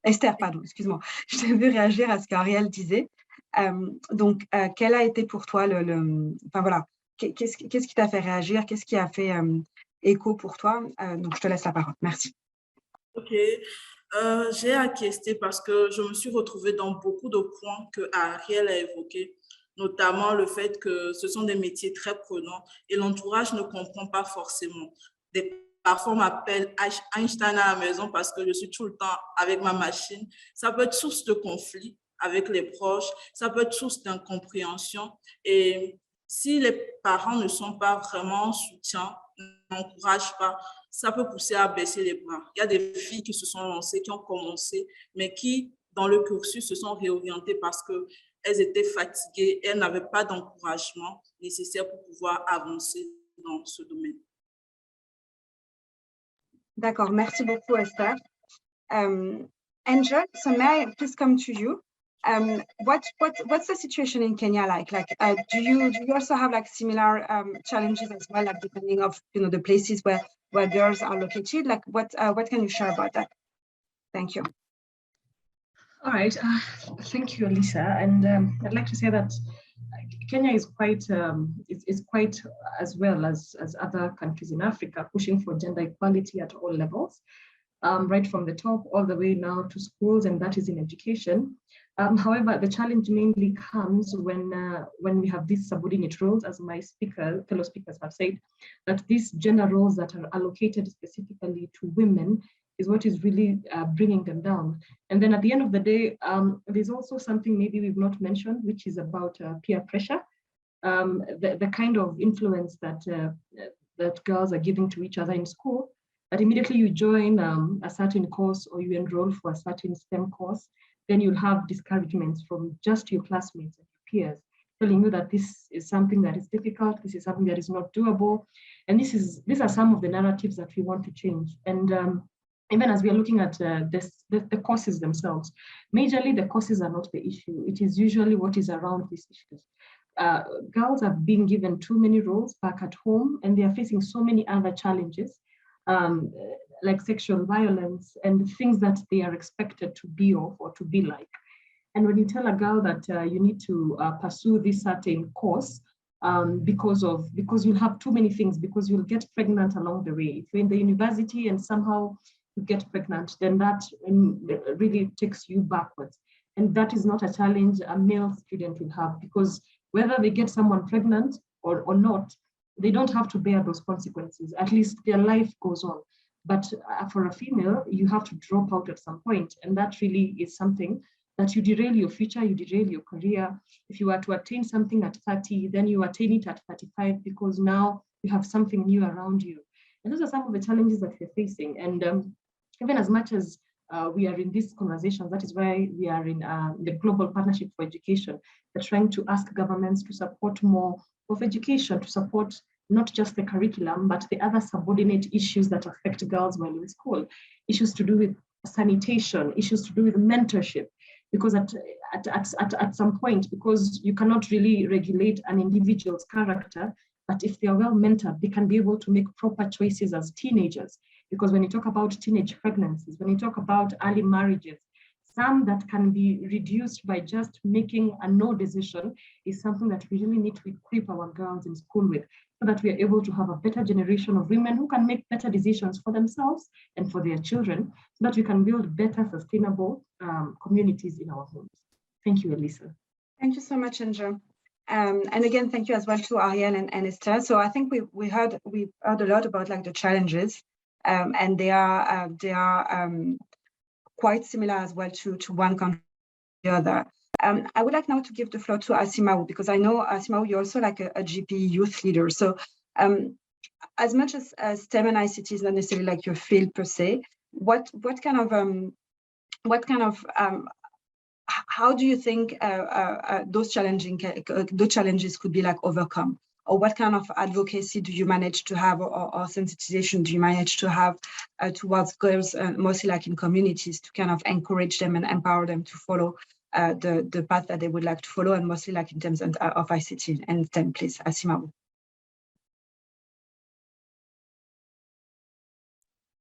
Esther, pardon, excuse-moi, je t'ai vu réagir à ce qu'Ariel disait. Donc, quel a été pour toi enfin voilà, qu'est-ce qui t'a fait réagir, qu'est-ce qui a fait écho pour toi? Donc, je te laisse la parole. Merci. Ok. J'ai acquiescé parce que je me suis retrouvée dans beaucoup de points que Ariel a évoqués, notamment le fait que ce sont des métiers très prenants et l'entourage ne comprend pas forcément. Parfois, on m'appelle Einstein à la maison parce que je suis tout le temps avec ma machine. Ça peut être source de conflit avec les proches, ça peut être source d'incompréhension. Et si les parents ne sont pas vraiment en soutien, n'encouragent pas, ça peut pousser à baisser les bras. Il y a des filles qui se sont lancées, qui ont commencé, mais qui, dans le cursus, se sont réorientées parce qu'elles étaient fatiguées, elles n'avaient pas d'encouragement nécessaire pour pouvoir avancer dans ce domaine. D'accord, merci beaucoup, Esther. Angel, so may I please come to you? What's the situation in Kenya like? Do you also have like similar challenges as well, like depending of the places where girls are located? Like what can you share about that? Thank you. All right, thank you, Lisa. And I'd like to say that Kenya is quite as well as other countries in Africa pushing for gender equality at all levels. Right from the top all the way now to schools, and that is in education. However, the challenge mainly comes when we have these subordinate roles, as my fellow speakers have said, that these gender roles that are allocated specifically to women is what is really bringing them down. And then at the end of the day, there's also something maybe we've not mentioned, which is about peer pressure, the kind of influence that girls are giving to each other in school. That immediately you join a certain course or you enroll for a certain STEM course, then you'll have discouragements from just your classmates and your peers, telling you that this is something that is difficult, this is something that is not doable. And these are some of the narratives that we want to change. And even as we are looking at the courses themselves, majorly the courses are not the issue. It is usually what is around these issues. Girls have been given too many roles back at home, and they are facing so many other challenges, like sexual violence and things that they are expected to be of or to be like. And when you tell a girl that you need to pursue this certain course because you'll have too many things, because you'll get pregnant along the way. If you're in the university and somehow you get pregnant, then that really takes you backwards. And that is not a challenge a male student will have, because whether they get someone pregnant or not, they don't have to bear those consequences. At least their life goes on. But for a female, you have to drop out at some point. And that really is something that you derail your future, you derail your career. If you were to attain something at 30, then you attain it at 35, because now you have something new around you. And those are some of the challenges that we're facing. And even as much as we are in these conversations, that is why we are in the Global Partnership for Education. We're trying to ask governments to support more of education, to support not just the curriculum, but the other subordinate issues that affect girls while in school. Issues to do with sanitation, issues to do with mentorship, because at some point, because you cannot really regulate an individual's character, but if they are well mentored, they can be able to make proper choices as teenagers. Because when you talk about teenage pregnancies, when you talk about early marriages, some that can be reduced by just making a no decision is something that we really need to equip our girls in school with, so that we are able to have a better generation of women who can make better decisions for themselves and for their children, so that we can build better, sustainable communities in our homes. Thank you, Elisa. Thank you so much, Angel. And again, thank you as well to Ariel and Esther. So I think we've heard a lot about like the challenges, and they are quite similar as well to one country or the other. I would like now to give the floor to Asimau, because I know, Asimau, you're also like a GP youth leader. So as much as STEM and ICT is not necessarily like your field per se, how do you think those challenges could be like overcome? Or what kind of advocacy do you manage to have, or sensitization do you manage to have towards girls, mostly like in communities, to kind of encourage them and empower them to follow the path that they would like to follow, and mostly like in terms of ICT and STEM, please, Asimau.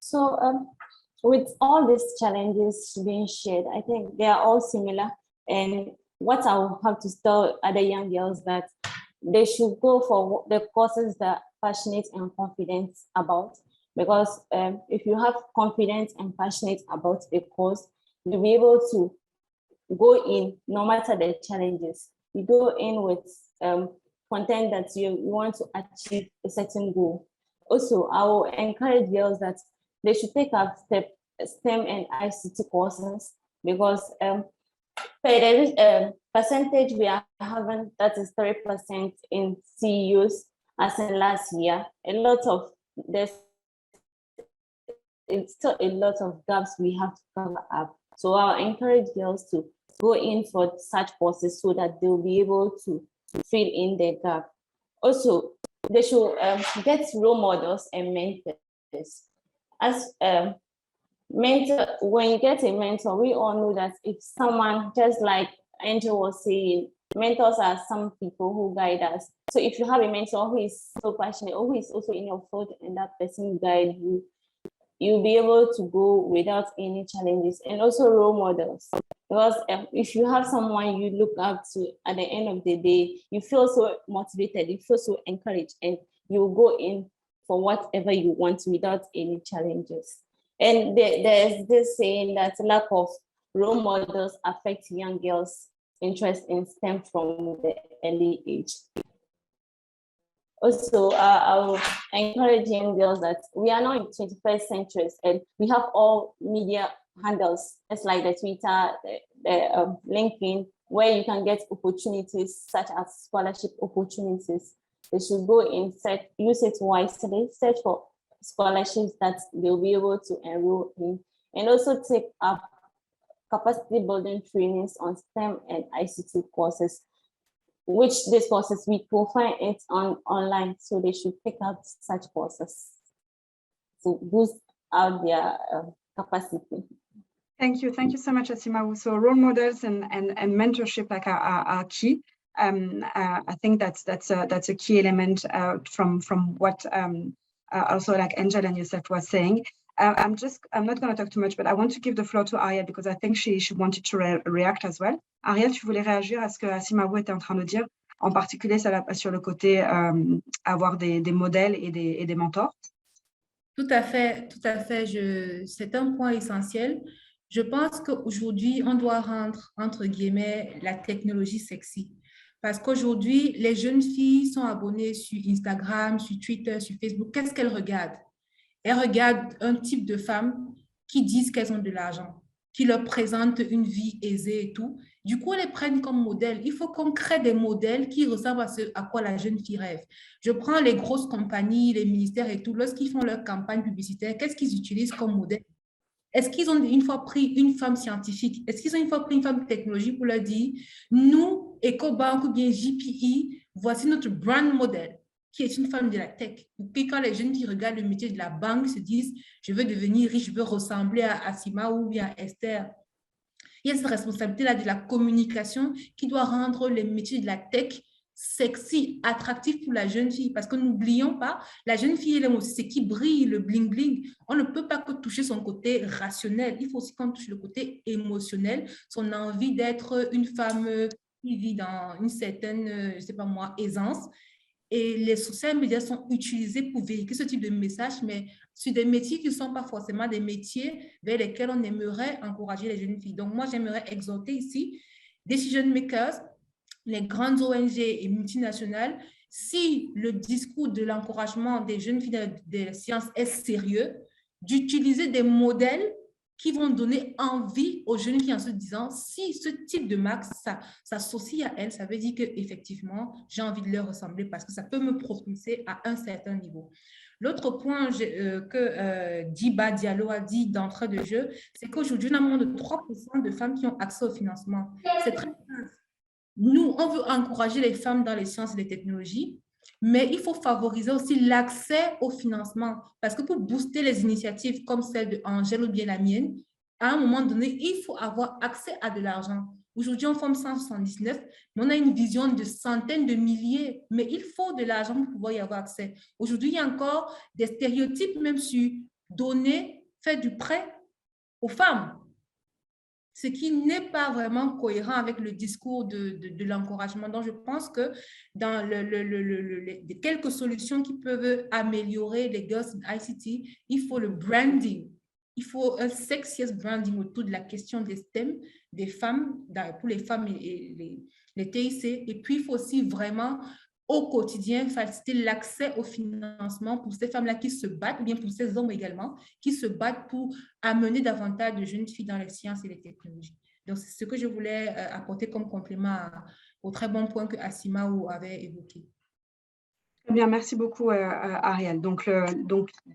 So with all these challenges being shared, I think they are all similar. And what I will have to tell other young girls, that they should go for the courses that are passionate and confident about. Because if you have confidence and passionate about a course, you'll be able to go in no matter the challenges. You go in with content that you want to achieve a certain goal. Also, I will encourage girls that they should take up STEM and ICT courses, because percentage we are having, that is 3% in CUs as in last year. There's still a lot of gaps we have to cover up. So I'll encourage girls to go in for such courses so that they'll be able to fill in their gap. Also, they should get role models and mentors. as mentor, when you get a mentor, we all know that if someone, just like Angel was saying, mentors are some people who guide us. So if you have a mentor who is so passionate or who is also in your field and that person guide you, you'll be able to go without any challenges. And also role models. Because if you have someone you look up to at the end of the day, you feel so motivated, you feel so encouraged, and you will go in for whatever you want without any challenges. And there's this saying that lack of role models affect young girls' interest in STEM from the early age. Also, I will encourage young girls that we are now in 21st century and we have all media handles. It's like the Twitter, the LinkedIn, where you can get opportunities such as scholarship opportunities. They should go in, use it wisely, search for scholarships that they'll be able to enroll in, and also take up capacity building trainings on STEM and ICT courses, which these courses we will find it online, so they should pick up such courses to boost out their capacity. Thank you so much, Asimawo. So role models and mentorship are key. I think that's a key element from what also like Angel and yourself was saying. I'm not going to talk too much, but I want to give the floor to Ariel because I think she wanted to react as well. Ariel, tu voulais réagir à ce que Asimawo était en train de dire, en particulier sur le côté avoir des modèles et des mentors. Tout à fait. C'est un point essentiel. Je pense qu'aujourd'hui, on doit rendre, entre guillemets, la technologie sexy. Parce qu'aujourd'hui, les jeunes filles sont abonnées sur Instagram, sur Twitter, sur Facebook. Qu'est-ce qu'elles regardent? Elles regardent un type de femmes qui disent qu'elles ont de l'argent, qui leur présentent une vie aisée et tout. Du coup, elles les prennent comme modèle. Il faut qu'on crée des modèles qui ressemblent à quoi la jeune fille rêve. Je prends les grosses compagnies, les ministères et tout. Lorsqu'ils font leur campagne publicitaire, qu'est-ce qu'ils utilisent comme modèle? Est-ce qu'ils ont une fois pris une femme scientifique? Est-ce qu'ils ont une fois pris une femme de technologie pour leur dire, nous, EcoBank ou bien JPI, voici notre brand model, qui est une femme de la tech. Pour que quand les jeunes qui regardent le métier de la banque se disent, je veux devenir riche, je veux ressembler à Asima ou bien à Esther. Il y a cette responsabilité-là de la communication qui doit rendre les métiers de la tech sexy, attractif pour la jeune fille. Parce que n'oublions pas, la jeune fille, elle aime aussi ce qui brille, le bling-bling. On ne peut pas que toucher son côté rationnel. Il faut aussi qu'on touche le côté émotionnel, son envie d'être une femme qui vit dans une certaine, je ne sais pas moi, aisance. Et les social médias sont utilisés pour véhiculer ce type de message, mais sur des métiers qui ne sont pas forcément des métiers vers lesquels on aimerait encourager les jeunes filles. Donc, moi, j'aimerais exhorter ici decision makers, les grandes ONG et multinationales, si le discours de l'encouragement des jeunes filles des sciences est sérieux, d'utiliser des modèles qui vont donner envie aux jeunes filles en se disant, si ce type de marque s'associe à elles, ça veut dire qu'effectivement, j'ai envie de leur ressembler parce que ça peut me propulser à un certain niveau. L'autre point que Diba Diallo a dit d'entrée de jeu, c'est qu'aujourd'hui, on a moins de 3% de femmes qui ont accès au financement. C'est très grave. Nous, on veut encourager les femmes dans les sciences et les technologies, mais il faut favoriser aussi l'accès au financement parce que pour booster les initiatives comme celle de Angèle ou bien la mienne, à un moment donné, il faut avoir accès à de l'argent. Aujourd'hui, on forme 179, mais on a une vision de centaines de milliers, mais il faut de l'argent pour pouvoir y avoir accès. Aujourd'hui, il y a encore des stéréotypes même sur donner, faire du prêt aux femmes, ce qui n'est pas vraiment cohérent avec le discours de l'encouragement. Donc, je pense que dans les quelques solutions qui peuvent améliorer les girls in ICT, il faut le branding. Il faut un sexiest branding autour de la question des STEM, des femmes, pour les femmes et les TIC. Et puis, il faut aussi vraiment, au quotidien, faciliter l'accès au financement pour ces femmes-là qui se battent, ou bien pour ces hommes également, qui se battent pour amener davantage de jeunes filles dans les sciences et les technologies. Donc, c'est ce que je voulais apporter comme complément au très bon point que Asimawo avait évoqué. Très bien, merci beaucoup Ariel. Donc,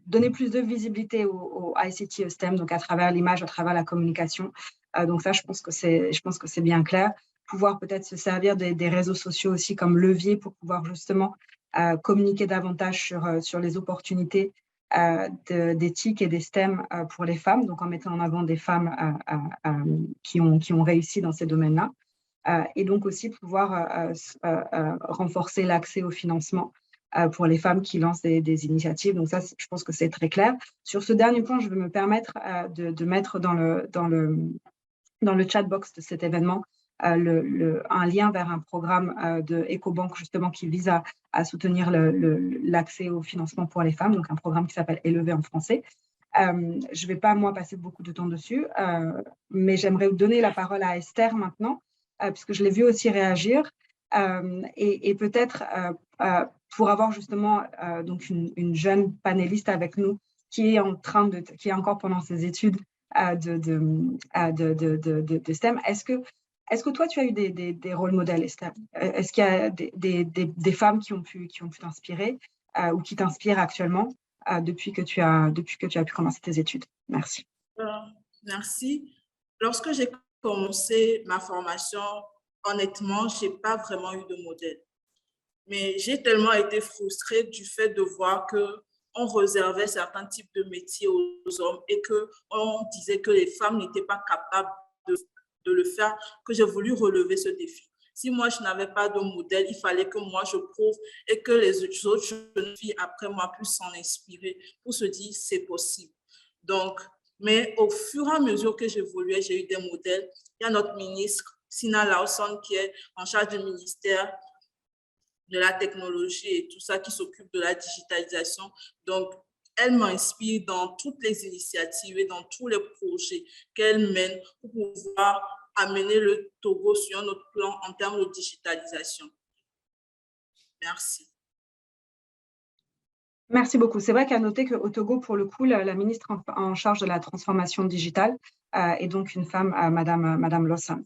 donner plus de visibilité au ICT et STEM, donc à travers l'image, à travers la communication. Donc ça, je pense que c'est bien clair. Pouvoir peut-être se servir des réseaux sociaux aussi comme levier pour pouvoir justement communiquer davantage sur les opportunités des TIC et des STEM pour les femmes, donc en mettant en avant des femmes qui ont réussi dans ces domaines-là. Et donc aussi pouvoir renforcer l'accès au financement pour les femmes qui lancent des initiatives. Donc ça, je pense que c'est très clair. Sur ce dernier point, je vais me permettre de mettre dans le chat box de cet événement un lien vers un programme de EcoBank justement qui vise à soutenir l'accès au financement pour les femmes, donc un programme qui s'appelle Élever en français. Je ne vais pas, moi, passer beaucoup de temps dessus, mais j'aimerais donner la parole à Esther maintenant, puisque je l'ai vu aussi réagir, et peut-être pour avoir justement donc une jeune panéliste avec nous qui est qui est encore pendant ses études de STEM. Est-ce que toi, tu as eu des rôles modèles, Esther? Est-ce qu'il y a des femmes qui ont pu t'inspirer ou qui t'inspirent actuellement depuis que tu as pu commencer tes études? Merci. Merci. Lorsque j'ai commencé ma formation, honnêtement, je n'ai pas vraiment eu de modèle. Mais j'ai tellement été frustrée du fait de voir qu'on réservait certains types de métiers aux hommes et qu'on disait que les femmes n'étaient pas capables de le faire, que j'ai voulu relever ce défi. Si moi, je n'avais pas de modèle, il fallait que moi, je prouve et que les autres jeunes filles après moi puissent s'en inspirer pour se dire c'est possible. Donc, mais au fur et à mesure que j'évoluais, j'ai eu des modèles. Il y a notre ministre, Sina Lawson, qui est en charge du ministère de la technologie et tout ça, qui s'occupe de la digitalisation. Donc, elle m'inspire dans toutes les initiatives et dans tous les projets qu'elle mène pour pouvoir amener le Togo sur un autre plan en termes de digitalisation. Merci. Merci beaucoup. C'est vrai qu'à noter qu'au Togo, pour le coup, la ministre en charge de la transformation digitale est donc une femme, Madame Lawson.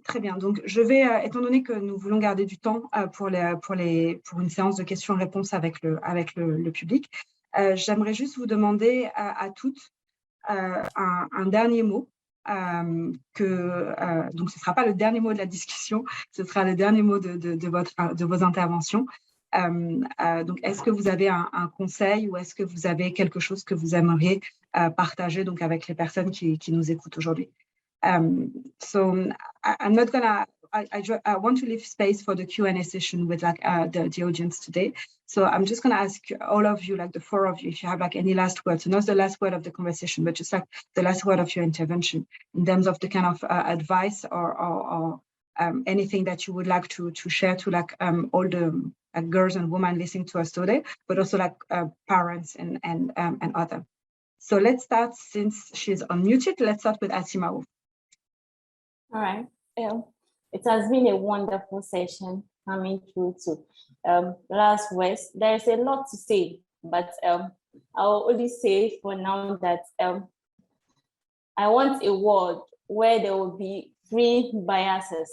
Très bien. Donc, je vais, étant donné que nous voulons garder du temps pour une séance de questions-réponses avec le public, j'aimerais juste vous demander à toutes un dernier mot. Donc, ce ne sera pas le dernier mot de la discussion, ce sera le dernier mot de vos interventions. Donc, est-ce que vous avez un conseil ou est-ce que vous avez quelque chose que vous aimeriez partager donc, avec les personnes qui nous écoutent aujourd'hui? So I'm not gonna. I want to leave space for the Q&A session with like the audience today. So I'm just gonna ask all of you, like the four of you, if you have like any last words. So not the last word of the conversation, but just like the last word of your intervention in terms of the kind of advice or anything that you would like to share to like all the girls and women listening to us today, but also like parents and other. So let's start, since she's unmuted. Let's start with Asimaou. All right. It has been a wonderful session coming through to last words. There's a lot to say, but I'll only say for now that I want a world where there will be free biases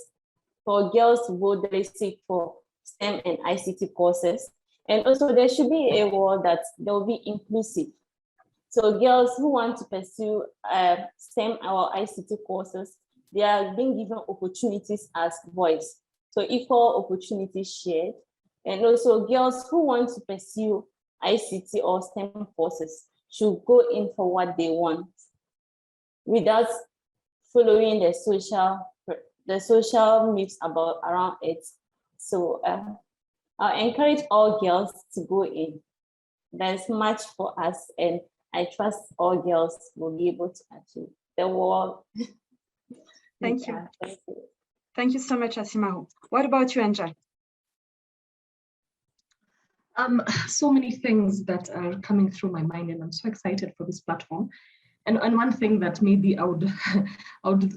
for girls to boldly seek for STEM and ICT courses. And also there should be a world that there will be inclusive. So girls who want to pursue STEM or ICT courses, they are being given opportunities as boys. So equal opportunities shared. And also girls who want to pursue ICT or STEM courses should go in for what they want without following the social myths around it. So I encourage all girls to go in. There's much for us, and I trust all girls will be able to achieve the world. Thank you. Thank you so much, Asimaou. What about you, Angel? So many things that are coming through my mind, and I'm so excited for this platform. And one thing that maybe I would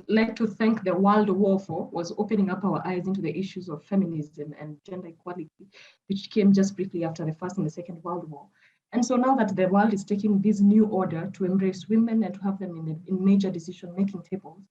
like to thank the World War for was opening up our eyes into the issues of feminism and gender equality, which came just briefly after the First and the Second World War. And so now that the world is taking this new order to embrace women and to have them in major decision-making tables,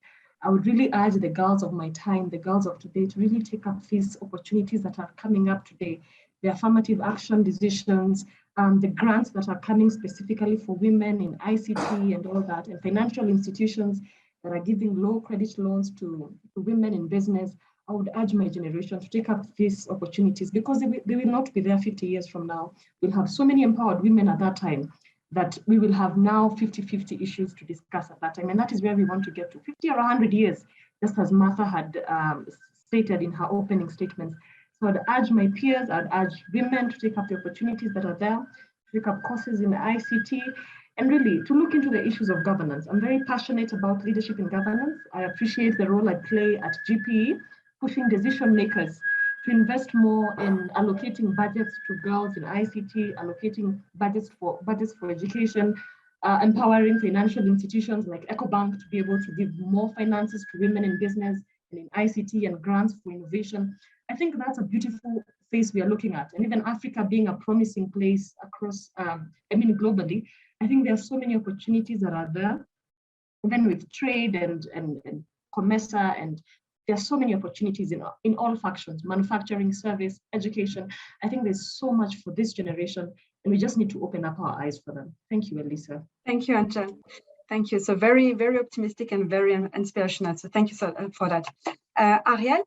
I would really urge the girls of my time, the girls of today, to really take up these opportunities that are coming up today, the affirmative action decisions, the grants that are coming specifically for women in ICT and all that, and financial institutions that are giving low credit loans to women in business. I would urge my generation to take up these opportunities because they will not be there 50 years from now. We'll have so many empowered women at that time that we will have now 50-50 issues to discuss at that time. And that is where we want to get to 50 or 100 years, just as Martha had stated in her opening statements. So I'd urge my peers, I'd urge women to take up the opportunities that are there, to take up courses in the ICT, and really to look into the issues of governance. I'm very passionate about leadership in governance. I appreciate the role I play at GPE, pushing decision makers to invest more in allocating budgets to girls in ICT, allocating budgets for education, empowering financial institutions like EcoBank to be able to give more finances to women in business and in ICT and grants for innovation. I think that's a beautiful phase we are looking at. And even Africa being a promising place across, globally, I think there are so many opportunities that are there, even with trade and COMESA, and there are so many opportunities in all factions, manufacturing, service, education. I think there's so much for this generation, and we just need to open up our eyes for them. Thank you, Elisa. Thank you, Angel. Thank you. So very, very optimistic and very inspirational. So thank you for that. Ariel,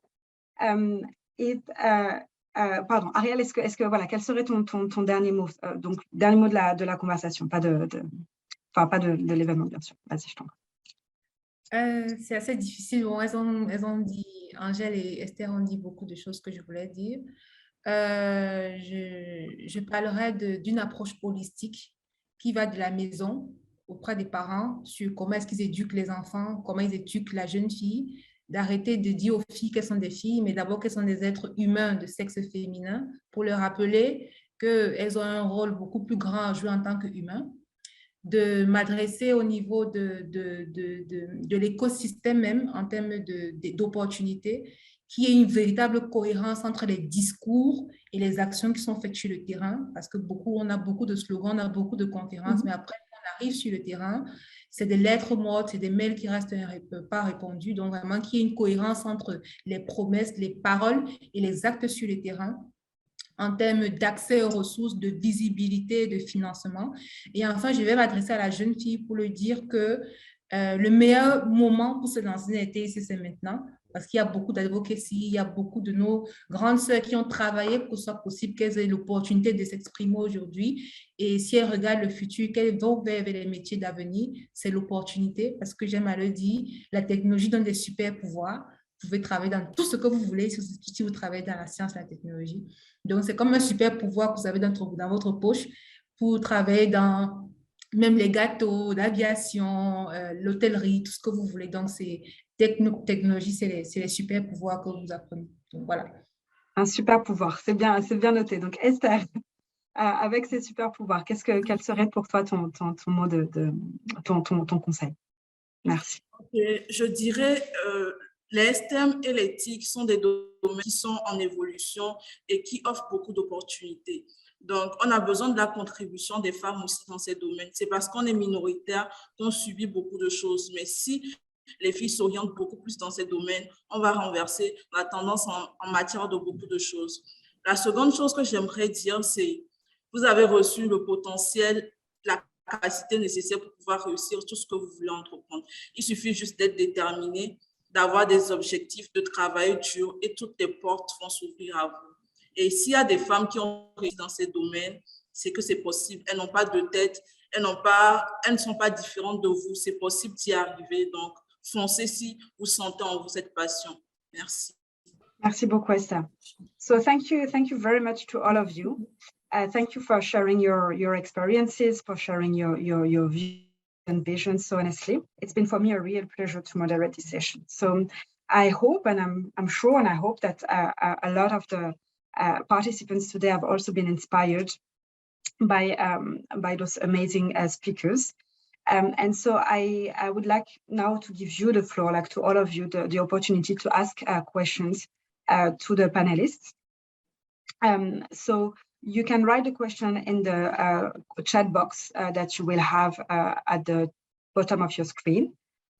Ariel, est-ce que voilà, quel serait ton dernier mot, donc dernier mot de la conversation, pas de l'événement, bien sûr. Vas-y, je t'en prie. C'est assez difficile. Bon, elles ont dit, Angèle et Esther ont dit beaucoup de choses que je voulais dire. Je parlerai d'une approche holistique qui va de la maison auprès des parents sur comment est-ce qu'ils éduquent les enfants, comment ils éduquent la jeune fille, d'arrêter de dire aux filles qu'elles sont des filles, mais d'abord qu'elles sont des êtres humains de sexe féminin, pour leur rappeler qu'elles ont un rôle beaucoup plus grand à jouer en tant qu'humains, de m'adresser au niveau de l'écosystème même en termes d'opportunités, qu'il y ait une véritable cohérence entre les discours et les actions qui sont faites sur le terrain, parce que on a beaucoup de slogans, on a beaucoup de conférences, mais après, quand on arrive sur le terrain, c'est des lettres mortes, c'est des mails qui restent pas répondus, donc vraiment qu'il y ait une cohérence entre les promesses, les paroles et les actes sur le terrain, en termes d'accès aux ressources, de visibilité, de financement. Et enfin, je vais m'adresser à la jeune fille pour lui dire que le meilleur moment pour se lancer dans les TIC, c'est maintenant, parce qu'il y a beaucoup d'advocacy, il y a beaucoup de nos grandes sœurs qui ont travaillé pour que ce soit possible qu'elles aient l'opportunité de s'exprimer aujourd'hui. Et si elles regardent le futur, qu'elles vont vers les métiers d'avenir, c'est l'opportunité, parce que j'aime à le dire, la technologie donne des super pouvoirs. Vous pouvez travailler dans tout ce que vous voulez si vous travaillez dans la science et la technologie. Donc, c'est comme un super pouvoir que vous avez dans votre poche pour travailler dans même les gâteaux, l'aviation, l'hôtellerie, tout ce que vous voulez. Donc, c'est technologie, c'est les super pouvoirs que vous apprenez. Donc, voilà. Un super pouvoir, c'est bien noté. Donc, Esther, avec ces super pouvoirs, quel serait pour toi ton mot ton conseil? Merci. Okay. Je dirais les STEM et les TIC sont des domaines qui sont en évolution et qui offrent beaucoup d'opportunités. Donc, on a besoin de la contribution des femmes aussi dans ces domaines. C'est parce qu'on est minoritaire qu'on subit beaucoup de choses. Mais si les filles s'orientent beaucoup plus dans ces domaines, on va renverser la tendance en matière de beaucoup de choses. La seconde chose que j'aimerais dire, c'est vous avez reçu le potentiel, la capacité nécessaire pour pouvoir réussir tout ce que vous voulez entreprendre. Il suffit juste d'être déterminé, d'avoir des objectifs, de travailler dur et toutes les portes vont s'ouvrir à vous. Et s'il y a des femmes qui ont réussi dans ces domaines, c'est que c'est possible. Elles n'ont pas de tête, elles ne sont pas différentes de vous. C'est possible d'y arriver. Donc, foncez si vous sentez en vous cette passion. Merci. Merci beaucoup, Esther. So thank you very much to all of you. Thank you for sharing your experiences, for sharing your views and visions so honestly. It's been for me a real pleasure to moderate this session. So I hope, and I'm sure, and I hope that a lot of the participants today have also been inspired by those amazing speakers. And so I would like now to give you the floor, like to all of you, the opportunity to ask questions to the panelists. So you can write the question in the chat box that you will have at the bottom of your screen.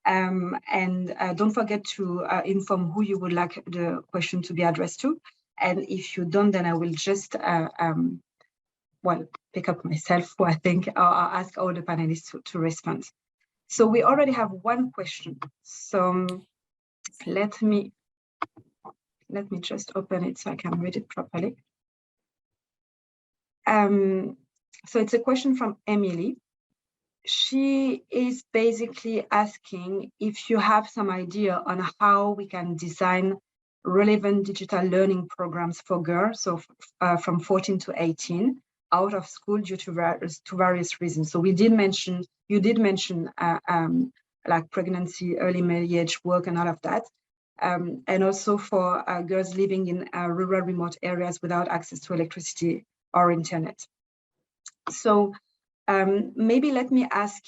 And don't forget to inform who you would like the question to be addressed to. And if you don't, then I will just, pick up myself, I think, or ask all the panelists to respond. So we already have one question. So let me let me just open it so I can read it properly. So it's a question from Emily. She is basically asking if you have some idea on how we can design relevant digital learning programs for girls, so from 14 to 18, out of school due to various reasons. So you did mention like pregnancy, early marriage, work, and all of that. And also for girls living in rural, remote areas without access to electricity or internet. So maybe let me ask,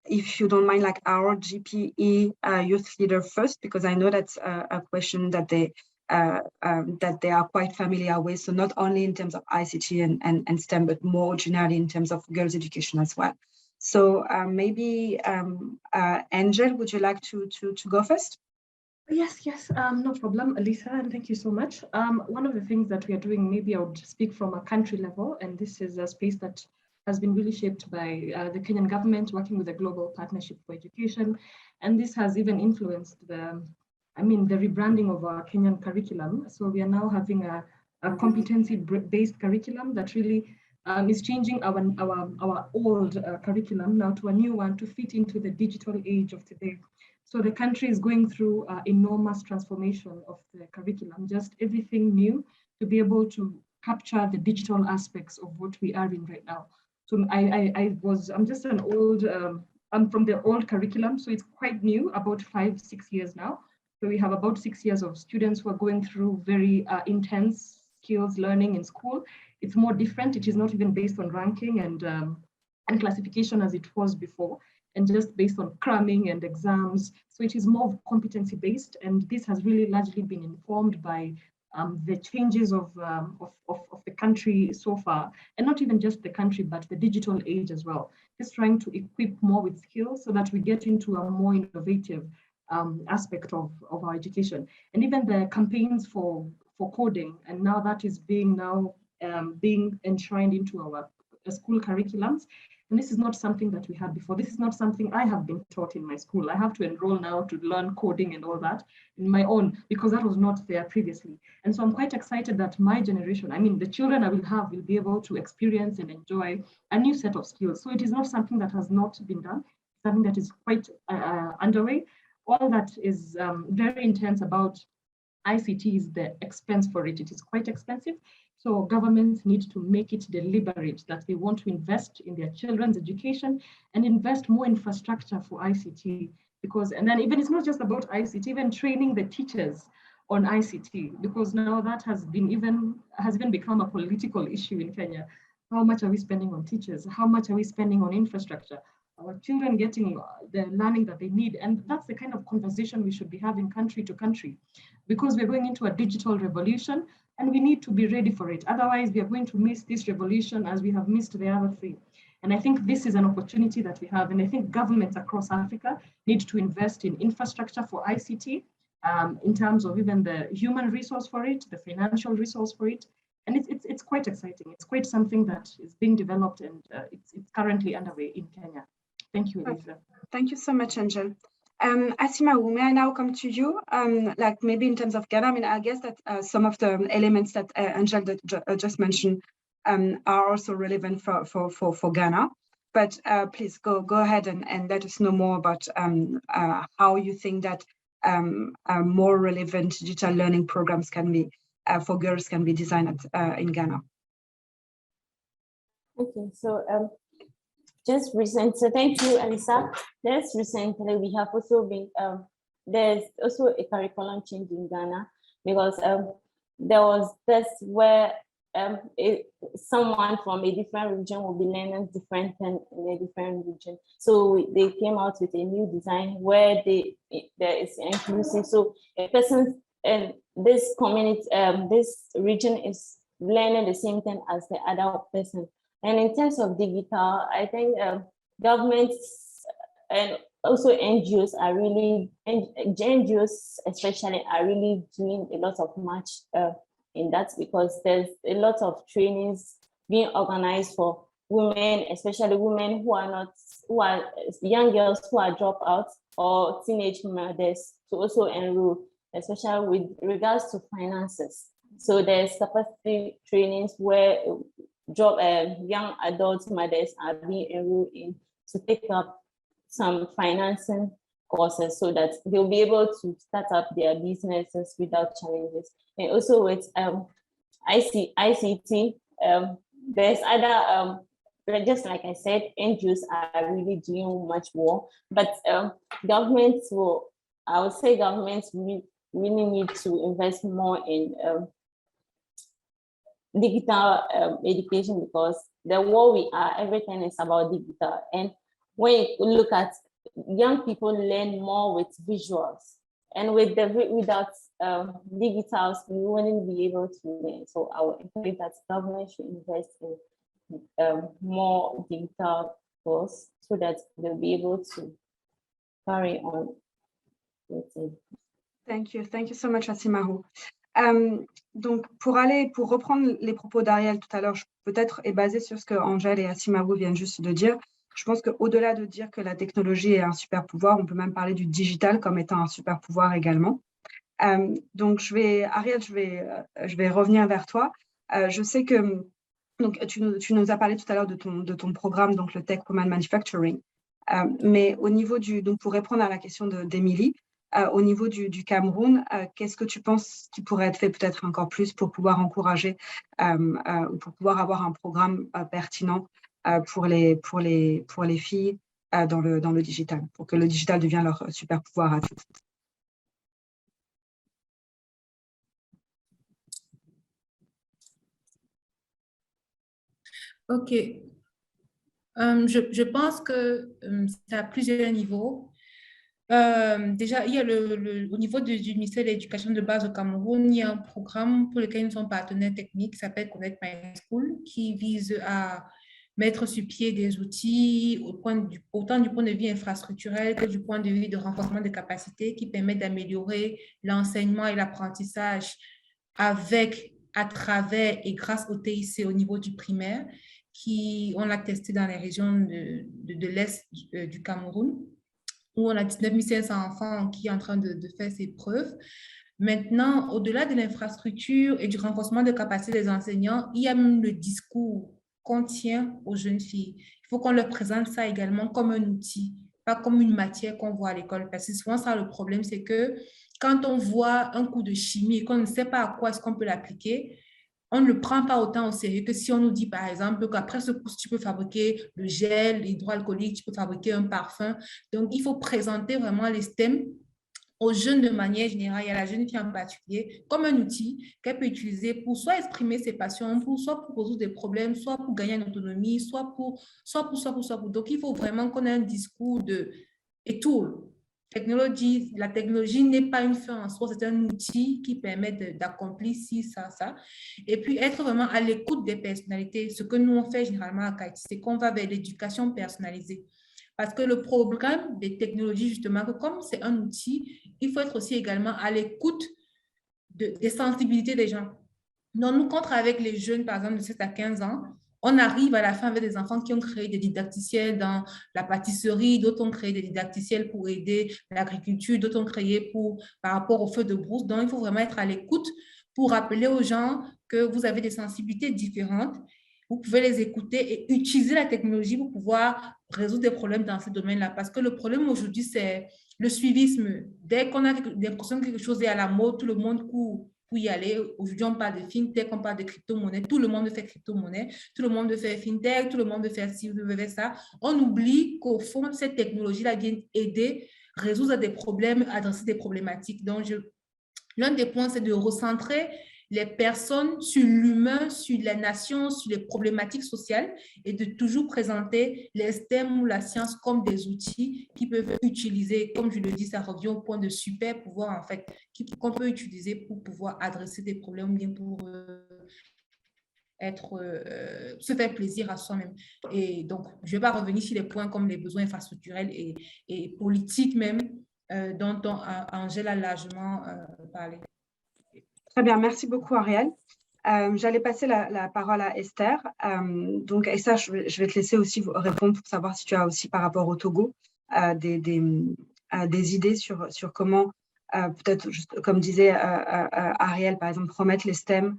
if you don't mind, like our GPE youth leader first, because I know that's a question that they are quite familiar with. So not only in terms of ICT and STEM, but more generally in terms of girls' education as well. So maybe Angel, would you like to go first? Yes, no problem, Elisa, and thank you so much. One of the things that we are doing, maybe I would speak from a country level, and this is a space that has been really shaped by the Kenyan government working with the Global Partnership for Education. And this has even influenced the rebranding of our Kenyan curriculum. So we are now having a competency-based curriculum that really is changing our old curriculum now to a new one to fit into the digital age of today. So the country is going through enormous transformation of the curriculum, just everything new to be able to capture the digital aspects of what we are in right now. So I'm just an old, I'm from the old curriculum, so it's quite new, about 5-6 years now. So we have about 6 years of students who are going through very intense skills learning in school. It's more different. It is not even based on ranking and classification as it was before, and just based on cramming and exams. So it is more competency based, and this has really largely been informed by the changes of the country so far, and not even just the country, but the digital age as well. Just trying to equip more with skills so that we get into a more innovative aspect of our education. And even the campaigns for coding, and now that is being enshrined into our school curriculums. And this is not something that we had before. This is not something I have been taught in my school. I have to enroll now to learn coding and all that in my own, because that was not there previously. And so I'm quite excited that my generation, the children I will have, will be able to experience and enjoy a new set of skills. So it is not something that has not been done, something that is quite underway. All that is very intense about ICT is the expense for it. It is quite expensive. So governments need to make it deliberate that they want to invest in their children's education and invest more infrastructure for ICT. And then even it's not just about ICT, even training the teachers on ICT, because now that has even become a political issue in Kenya. How much are we spending on teachers? How much are we spending on infrastructure? Our children getting the learning that they need. And that's the kind of conversation we should be having country to country, because we're going into a digital revolution and we need to be ready for it. Otherwise, we are going to miss this revolution as we have missed the other three. And I think this is an opportunity that we have. And I think governments across Africa need to invest in infrastructure for ICT in terms of even the human resource for it, the financial resource for it. And it's quite exciting. It's quite something that is being developed, and it's currently underway in Kenya. Thank you, Elisa. Thank you so much, Angel. Asima, may I now come to you? Like maybe in terms of Ghana, I guess that some of the elements that Angel just mentioned are also relevant for Ghana. But please go ahead and let us know more about how you think that more relevant digital learning programs can be for girls can be designed in Ghana. Okay, so just recently, so thank you, Elisa. Just recently, we have also been, there's also a curriculum change in Ghana, because there was this where someone from a different region will be learning different thing in a different region. So they came out with a new design where there is inclusive. So a person in this community, this region is learning the same thing as the other person. And in terms of digital, I think governments and also NGOs are really, NGOs especially, are really doing a lot of much in that, because there's a lot of trainings being organized for women, especially women who are young girls who are dropouts or teenage mothers, to also enroll. especially with regards to finances. So there's capacity trainings where young adult mothers are being enrolled in to take up some financing courses so that they'll be able to start up their businesses without challenges. And also with ICT, there's other, just like I said, NGOs are really doing much more, but governments will, I would say governments really need to invest more in digital education, because the world we are, everything is about digital. And when you look at young people learn more with visuals, and without digitals, we wouldn't be able to learn. So I would encourage that government should invest in more digital courses so that they'll be able to carry on with it. Thank you so much, Asimaru. Donc, pour reprendre les propos d'Ariel tout à l'heure, peut-être est basé sur ce que Angèle et Asimaru viennent juste de dire. Je pense qu'au-delà de dire que la technologie est un super pouvoir, on peut même parler du digital comme étant un super pouvoir également. Donc, Ariel, je vais revenir vers toi. Je sais que donc, tu nous as parlé tout à l'heure de ton programme, donc le Tech Woman Manufacturing. Mais au niveau donc pour répondre à la question d'Émilie, au niveau du Cameroun, qu'est-ce que tu penses qui pourrait être fait peut-être encore plus pour pouvoir encourager ou pour pouvoir avoir un programme pertinent pour les filles dans le digital, pour que le digital devienne leur super pouvoir à toutes? Ok. Je pense que c'est à plusieurs niveaux. Déjà, il y a au niveau du ministère de l'Éducation de base au Cameroun, il y a un programme pour lequel nous sommes partenaires techniques qui s'appelle Connect My School, qui vise à mettre sur pied des outils autant du point de vue infrastructurel que du point de vue de renforcement des capacités qui permettent d'améliorer l'enseignement et l'apprentissage à travers et grâce au TIC au niveau du primaire, on l'a testé dans les régions de l'Est du Cameroun, où on a 19 500 enfants qui sont en train de faire ces preuves. Maintenant, au-delà de l'infrastructure et du renforcement des capacités des enseignants, il y a même le discours qu'on tient aux jeunes filles. Il faut qu'on leur présente ça également comme un outil, pas comme une matière qu'on voit à l'école. Parce que souvent, ça, le problème, c'est que quand on voit un cours de chimie et qu'on ne sait pas à quoi est-ce qu'on peut l'appliquer, on ne le prend pas autant au sérieux que si on nous dit, par exemple, qu'après ce cours, tu peux fabriquer le gel hydroalcoolique, tu peux fabriquer un parfum. Donc, il faut présenter vraiment les STEM aux jeunes de manière générale, et à la jeune fille en particulier, comme un outil qu'elle peut utiliser pour soit exprimer ses passions, soit pour résoudre des problèmes, soit pour gagner en autonomie, soit pour. Donc, il faut vraiment qu'on ait un discours et tout. La technologie n'est pas une fin en soi, c'est un outil qui permet d'accomplir ci, ça. Et puis, être vraiment à l'écoute des personnalités. Ce que nous, on fait généralement à TIC, c'est qu'on va vers l'éducation personnalisée. Parce que le problème des technologies, justement, que comme c'est un outil, il faut être aussi également à l'écoute des sensibilités des gens. Donc, nous, quand on travaille avec les jeunes, par exemple, de 7 à 15 ans, on arrive à la fin avec des enfants qui ont créé des didacticiels dans la pâtisserie, d'autres ont créé des didacticiels pour aider l'agriculture, d'autres ont créé par rapport aux feux de brousse. Donc, il faut vraiment être à l'écoute pour rappeler aux gens que vous avez des sensibilités différentes. Vous pouvez les écouter et utiliser la technologie pour pouvoir résoudre des problèmes dans ce domaine-là. Parce que le problème aujourd'hui, c'est le suivisme. Dès qu'on a l'impression que quelque chose est à la mode, tout le monde court pour y aller. Aujourd'hui, on parle de fintech, on parle de crypto-monnaie. Tout le monde fait crypto-monnaie, tout le monde fait fintech, tout le monde fait ci, fait ça. On oublie qu'au fond, cette technologie-là vient aider, résoudre des problèmes, adresser des problématiques. Donc, l'un des points, c'est de recentrer les personnes sur l'humain, sur les nations, sur les problématiques sociales et de toujours présenter les STEM ou la science comme des outils qui peuvent utiliser, comme je le dis, ça revient au point de super pouvoir en fait, qu'on peut utiliser pour pouvoir adresser des problèmes ou bien pour se faire plaisir à soi-même. Et donc, je ne vais pas revenir sur les points comme les besoins infrastructurels et politiques même, dont Angèle a largement parlé. Très bien, merci beaucoup Ariel. J'allais passer la parole à Esther. Donc Esther, je vais te laisser aussi répondre pour savoir si tu as aussi par rapport au Togo des idées sur comment peut-être, comme disait Ariel, par exemple, remettre les STEM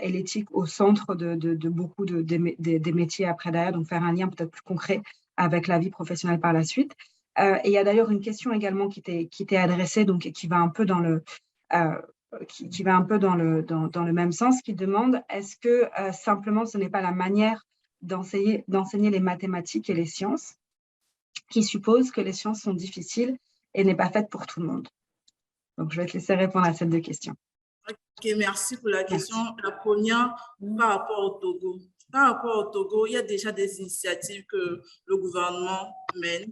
et l'éthique au centre de beaucoup des métiers après derrière, donc faire un lien peut-être plus concret avec la vie professionnelle par la suite. Et il y a d'ailleurs une question également qui t'est adressée, donc, et qui va un peu dans le même sens, qui demande est-ce que simplement ce n'est pas la manière d'enseigner les mathématiques et les sciences qui suppose que les sciences sont difficiles et n'est pas faite pour tout le monde. Donc, je vais te laisser répondre à ces deux questions. Ok, merci pour la question. La première, par rapport au Togo. Par rapport au Togo, il y a déjà des initiatives que le gouvernement mène.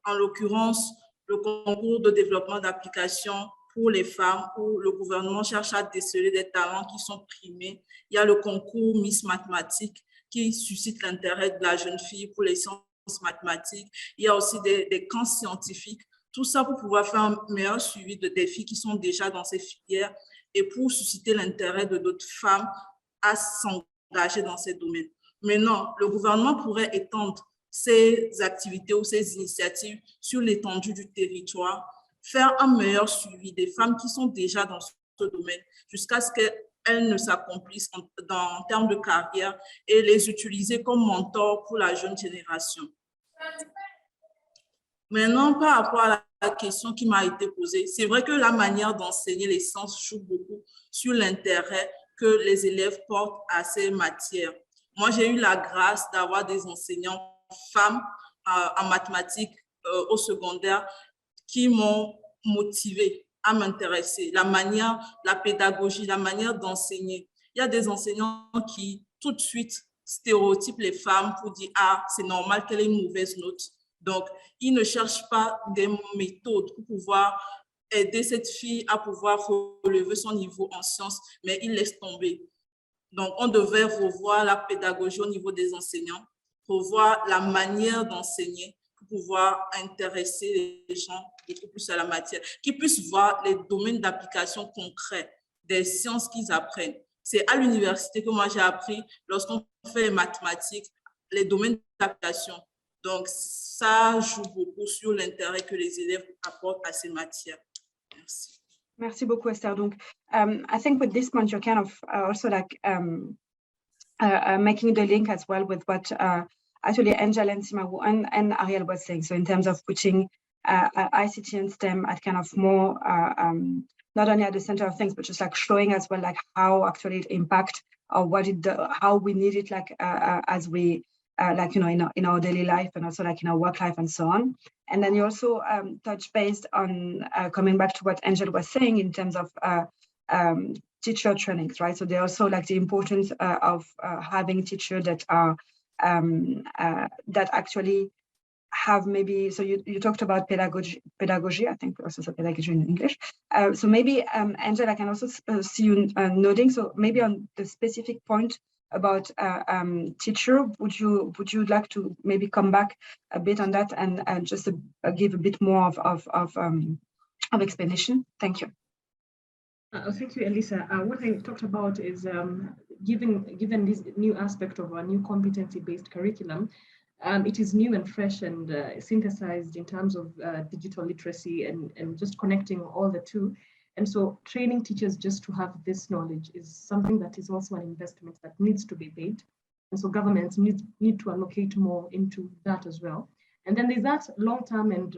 En l'occurrence, le concours de développement d'applications pour les femmes, où le gouvernement cherche à déceler des talents qui sont primés. Il y a le concours Miss Mathématiques qui suscite l'intérêt de la jeune fille pour les sciences mathématiques. Il y a aussi des camps scientifiques. Tout ça pour pouvoir faire un meilleur suivi des filles qui sont déjà dans ces filières et pour susciter l'intérêt de d'autres femmes à s'engager dans ces domaines. Maintenant, le gouvernement pourrait étendre ces activités ou ces initiatives sur l'étendue du territoire, faire un meilleur suivi des femmes qui sont déjà dans ce domaine jusqu'à ce qu'elles ne s'accomplissent en termes de carrière et les utiliser comme mentors pour la jeune génération. Maintenant, par rapport à la question qui m'a été posée, c'est vrai que la manière d'enseigner les sciences joue beaucoup sur l'intérêt que les élèves portent à ces matières. Moi, j'ai eu la grâce d'avoir des enseignants femmes en mathématiques au secondaire qui m'ont motivée à m'intéresser. La manière, la pédagogie, la manière d'enseigner. Il y a des enseignants qui, tout de suite, stéréotypent les femmes pour dire « Ah, c'est normal qu'elle ait une mauvaise note ». Donc, ils ne cherchent pas des méthodes pour pouvoir aider cette fille à pouvoir relever son niveau en sciences, mais ils laissent tomber. Donc, on devait revoir la pédagogie au niveau des enseignants, revoir la manière d'enseigner pour pouvoir intéresser les gens beaucoup plus à la matière, qu'ils puissent voir les domaines d'application concrets des sciences qu'ils apprennent. C'est à l'université que moi j'ai appris, lorsqu'on fait les mathématiques, les domaines d'application. Donc, ça joue beaucoup sur l'intérêt que les élèves apportent à ces matières. Merci. Merci beaucoup, Esther. Donc, I think with this point, you're kind of also like making the link as well with what actually Angel and Simawu and Ariel was saying. So in terms of putting ICT and STEM at kind of more, not only at the center of things, but just like showing as well, like how actually it impact or what it, how we need it, like as we, like, you know, in our daily life and also like in our work life and so on. And then you also touch based on coming back to what Angel was saying in terms of teacher trainings, right? So they also like the importance of having teachers that are that actually have maybe, so you talked about pedagogy, I think also said pedagogy in English. So maybe Angel, I can also see you nodding. So maybe on the specific point about teacher, would you like to maybe come back a bit on that and just give a bit more of explanation? Thank you. Thank you, Elisa. What I talked about is given this new aspect of our new competency-based curriculum, it is new and fresh and synthesized in terms of digital literacy and just connecting all the two. And so training teachers just to have this knowledge is something that is also an investment that needs to be made. And so governments need to allocate more into that as well. And then there's that long-term and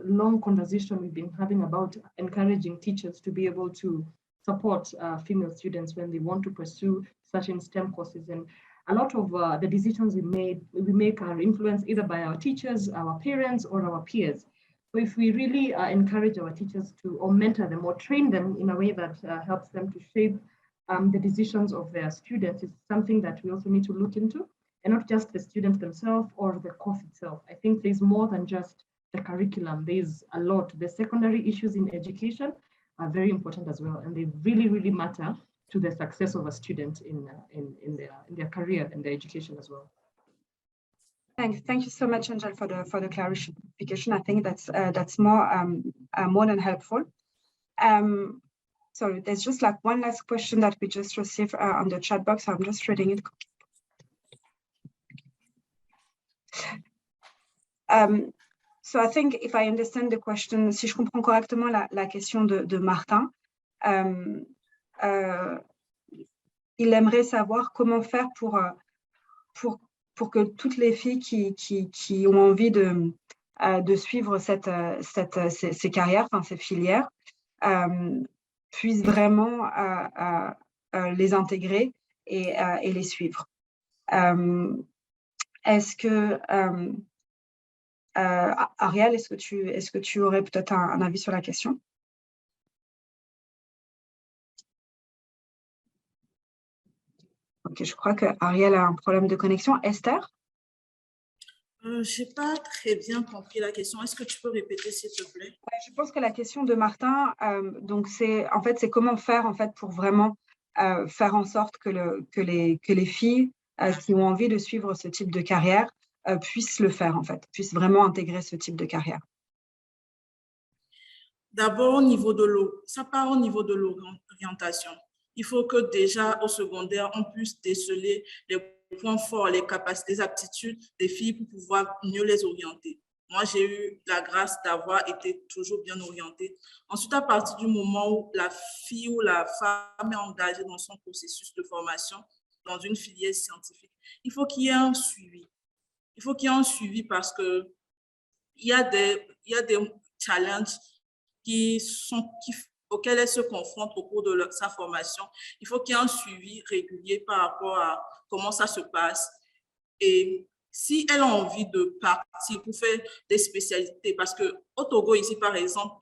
long conversation we've been having about encouraging teachers to be able to support female students when they want to pursue certain STEM courses. And a lot of the decisions we make are influenced either by our teachers, our parents, or our peers. So if we really encourage our teachers to, or mentor them or train them in a way that helps them to shape the decisions of their students, is something that we also need to look into, and not just the students themselves or the course itself. I think there's more than just the curriculum. There's a lot. The secondary issues in education are very important as well, and they really, really matter to the success of a student in their career and their education as well. Thank you so much, Angel, for the clarification. I think that's more than helpful. Sorry, there's just like one last question that we just received on the chat box. So I'm just reading it. So I think if I understand the question, si je comprends correctement la question de Martin, il aimerait savoir comment faire pour que toutes les filles qui ont envie de suivre ces carrières, enfin ces filières, puissent vraiment les intégrer et les suivre. Est-ce que Ariel, est-ce que tu aurais peut-être un avis sur la question? Ok, je crois que Ariel a un problème de connexion. Esther? Je n'ai pas très bien compris la question. Est-ce que tu peux répéter, s'il te plaît? Je pense que la question de Martin, donc c'est comment faire en fait pour vraiment faire en sorte que les filles qui ont envie de suivre ce type de carrière puissent le faire en fait, puissent vraiment intégrer ce type de carrière. D'abord, au niveau de ça part au niveau de l'orientation. Il faut que déjà au secondaire, on puisse déceler les points forts, les capacités, les aptitudes des filles pour pouvoir mieux les orienter. Moi, j'ai eu la grâce d'avoir été toujours bien orientée. Ensuite, à partir du moment où la fille ou la femme est engagée dans son processus de formation, dans une filière scientifique, il faut qu'il y ait un suivi. Il faut qu'il y ait un suivi parce qu'il y a des challenges auxquels elle se confronte au cours de sa formation. Il faut qu'il y ait un suivi régulier par rapport à comment ça se passe. Et si elle a envie de partir pour faire des spécialités, parce qu'au Togo, ici, par exemple,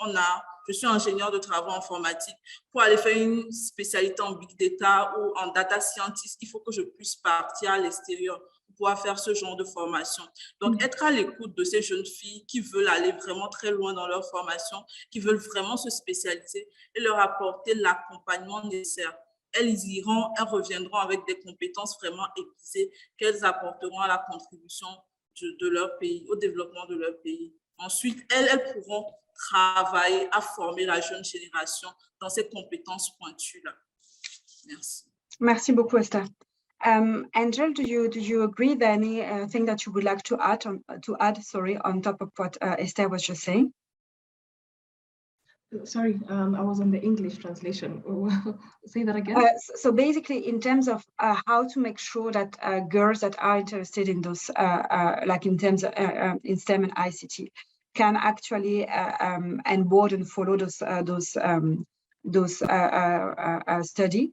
je suis ingénieur de travaux informatiques. Pour aller faire une spécialité en big data ou en data scientist, il faut que je puisse partir à l'extérieur pour pouvoir faire ce genre de formation. Donc, être à l'écoute de ces jeunes filles qui veulent aller vraiment très loin dans leur formation, qui veulent vraiment se spécialiser et leur apporter l'accompagnement nécessaire. Elles reviendront avec des compétences vraiment aiguisées qu'elles apporteront à la contribution de leur pays, au développement de leur pays. Ensuite, elles pourront travailler à former la jeune génération dans ces compétences pointues-là. Merci. Merci beaucoup, Esther. Angel, do you agree with anything that you would like to add on top of what Esther was just saying? Sorry, I was on the English translation. Say that again. So basically, in terms of how to make sure that girls that are interested in those, like in terms of in STEM and ICT, can actually onboard and follow those study.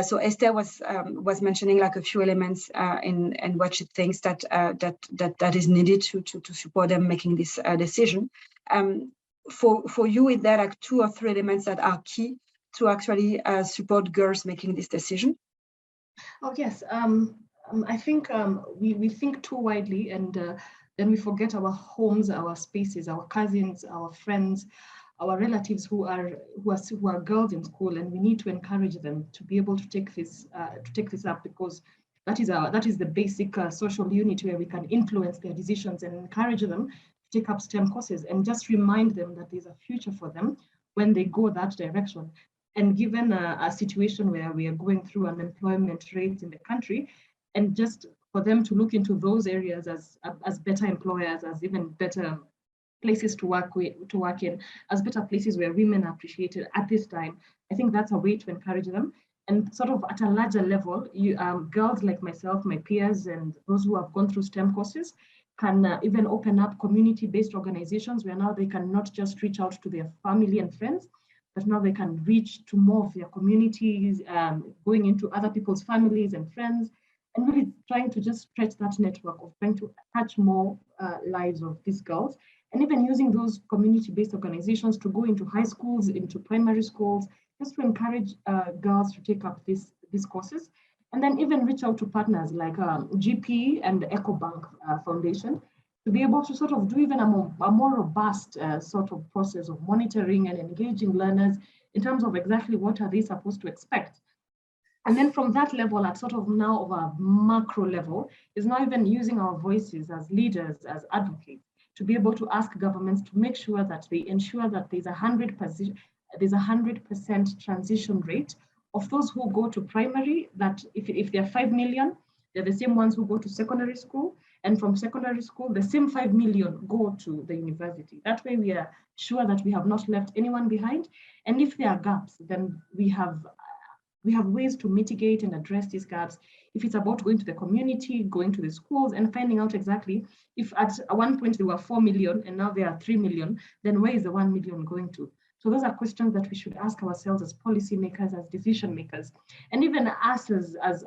So Esther was mentioning like a few elements in what she thinks that is needed to support them making this decision. For you, is there like 2 or 3 elements that are key to actually support girls making this decision? Oh yes, I think we think too widely, and then we forget our homes, our spaces, our cousins, our friends, our relatives who are girls in school, and we need to encourage them to be able to take this up, because that is the basic social unit where we can influence their decisions and encourage them to take up STEM courses, and just remind them that there's a future for them when they go that direction. And given a situation where we are going through unemployment rates in the country, and just for them to look into those areas as better employers, as even better places to work in, as better places where women are appreciated at this time, I think that's a way to encourage them. And sort of at a larger level, girls like myself, my peers, and those who have gone through STEM courses can even open up community-based organizations where now they can not just reach out to their family and friends, but now they can reach to more of their communities, going into other people's families and friends, and really trying to just stretch that network of trying to touch more lives of these girls, and even using those community-based organizations to go into high schools, into primary schools, just to encourage girls to take up these courses, and then even reach out to partners like GP and the EcoBank Foundation to be able to sort of do even a more robust sort of process of monitoring and engaging learners in terms of exactly what are they supposed to expect. And then from that level, at sort of now of a macro level, is now even using our voices as leaders, as advocates, to be able to ask governments to make sure that they ensure that there's 100% transition rate of those who go to primary, that if there are 5 million, they're the same ones who go to secondary school, And from secondary school, the same 5 million go to the university. That way we are sure that we have not left anyone behind. And if there are gaps, then we have ways to mitigate and address these gaps. If it's about going to the community, going to the schools and finding out exactly if at one point there were 4 million and now there are 3 million, then where is the 1 million going to? So those are questions that we should ask ourselves as policymakers, as decision makers, and even us as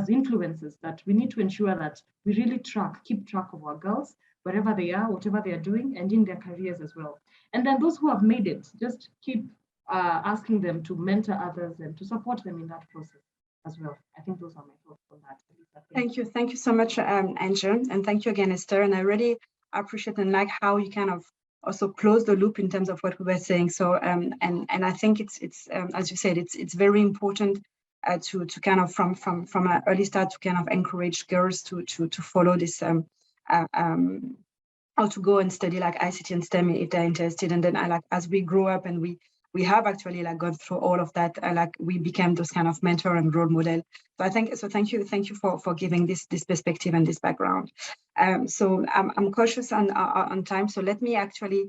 influencers, that we need to ensure that we really keep track of our girls, wherever they are, whatever they are doing, and in their careers as well. And then those who have made it, just keep asking them to mentor others and to support them in that process as well. I think those are my thoughts on that. Thank you so much, Angel, and thank you again, Esther. And I really appreciate and like how you kind of also close the loop in terms of what we were saying. So and I think it's as you said, it's very important to kind of from an early start to kind of encourage girls to follow this how to go and study like ICT and STEM if they're interested. And then as we grow up and we have actually like gone through all of that, like we became those kind of mentor and role model. So I think so. Thank you for giving this perspective and this background. So I'm cautious on time. So let me actually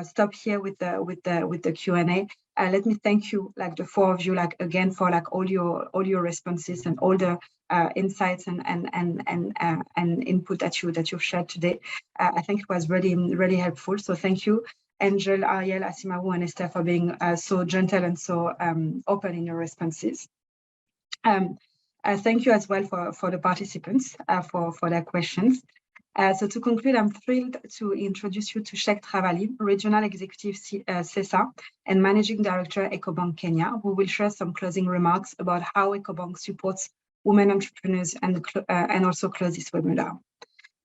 stop here with the Q&A. Let me thank you, like the four of you, like again for like all your responses and all the insights and input that you've shared today. I think it was really helpful. So thank you, Angel, Ariel, Asimawu, and Esther, for being so gentle and so open in your responses. Thank you as well for the participants for their questions. So to conclude, I'm thrilled to introduce you to Sheikh Travali, Regional Executive CESA and Managing Director Ecobank Kenya, who will share some closing remarks about how Ecobank supports women entrepreneurs and also close this webinar.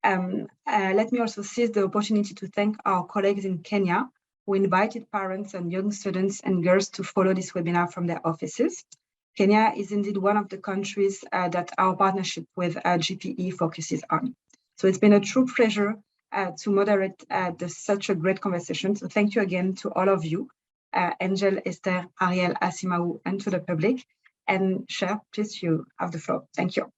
Let me also seize the opportunity to thank our colleagues in Kenya who invited parents and young students and girls to follow this webinar from their offices. Kenya is indeed one of the countries that our partnership with GPE focuses on. So it's been a true pleasure to moderate such a great conversation. So thank you again to all of you, Angel, Esther, Ariel, Asimawu, and to the public. And Cher, please, you have the floor. Thank you.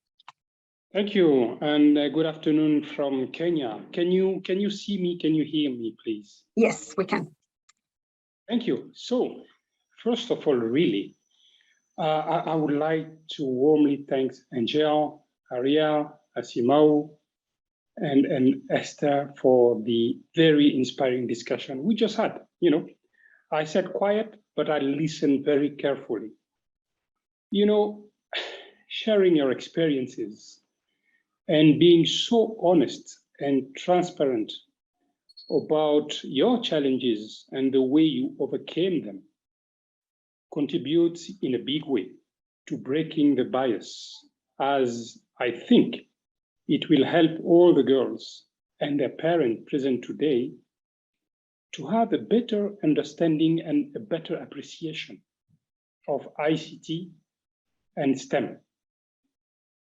Thank you, and good afternoon from Kenya. Can you see me? Can you hear me, please? Yes, we can. Thank you. So, first of all, really, I would like to warmly thank Angel, Ariel, Asimawu, and Esther for the very inspiring discussion we just had. You know, I said quiet, but I listened very carefully. You know, sharing your experiences and being so honest and transparent about your challenges and the way you overcame them contributes in a big way to breaking the bias, as I think it will help all the girls and their parents present today to have a better understanding and a better appreciation of ICT and STEM.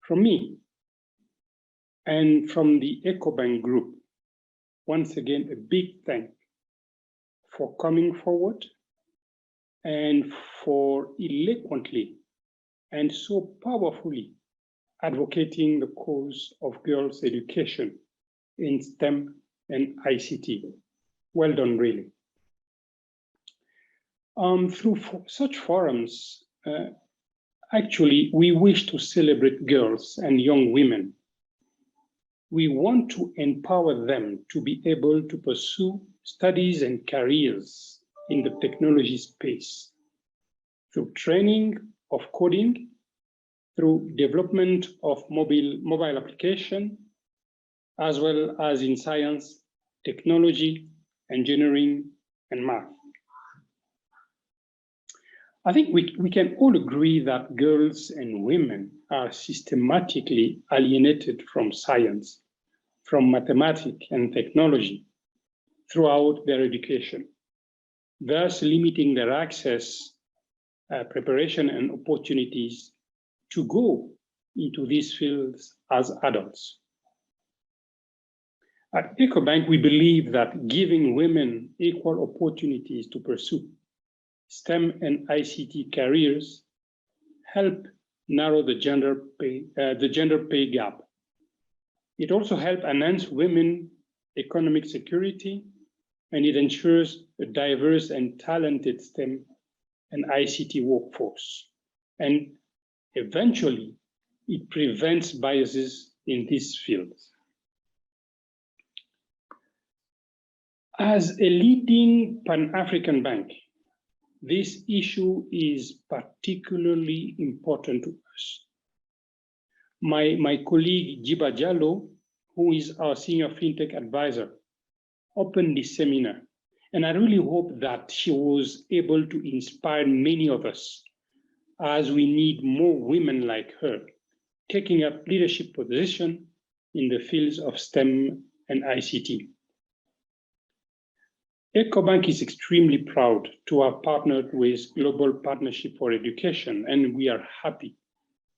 From me and from the Ecobank group, once again, a big thank for coming forward and for eloquently and so powerfully advocating the cause of girls' education in STEM and ICT. Well done, really. Through such forums, actually, we wish to celebrate girls and young women. We want to empower them to be able to pursue studies and careers in the technology space through training of coding, through development of mobile application, as well as in science, technology, engineering, and math. I think we can all agree that girls and women are systematically alienated from science, from mathematics and technology throughout their education, thus limiting their access, preparation, and opportunities to go into these fields as adults. At Ecobank, we believe that giving women equal opportunities to pursue STEM and ICT careers help narrow the gender pay gap. It also helps enhance women's economic security, and it ensures a diverse and talented STEM and ICT workforce. And eventually, it prevents biases in these fields. As a leading Pan-African bank, this issue is particularly important to us. My colleague Jiba Jallo, who is our senior fintech advisor, opened this seminar, and I really hope that she was able to inspire many of us, as we need more women like her taking up leadership position in the fields of STEM and ICT. EcoBank is extremely proud to have partnered with Global Partnership for Education, and we are happy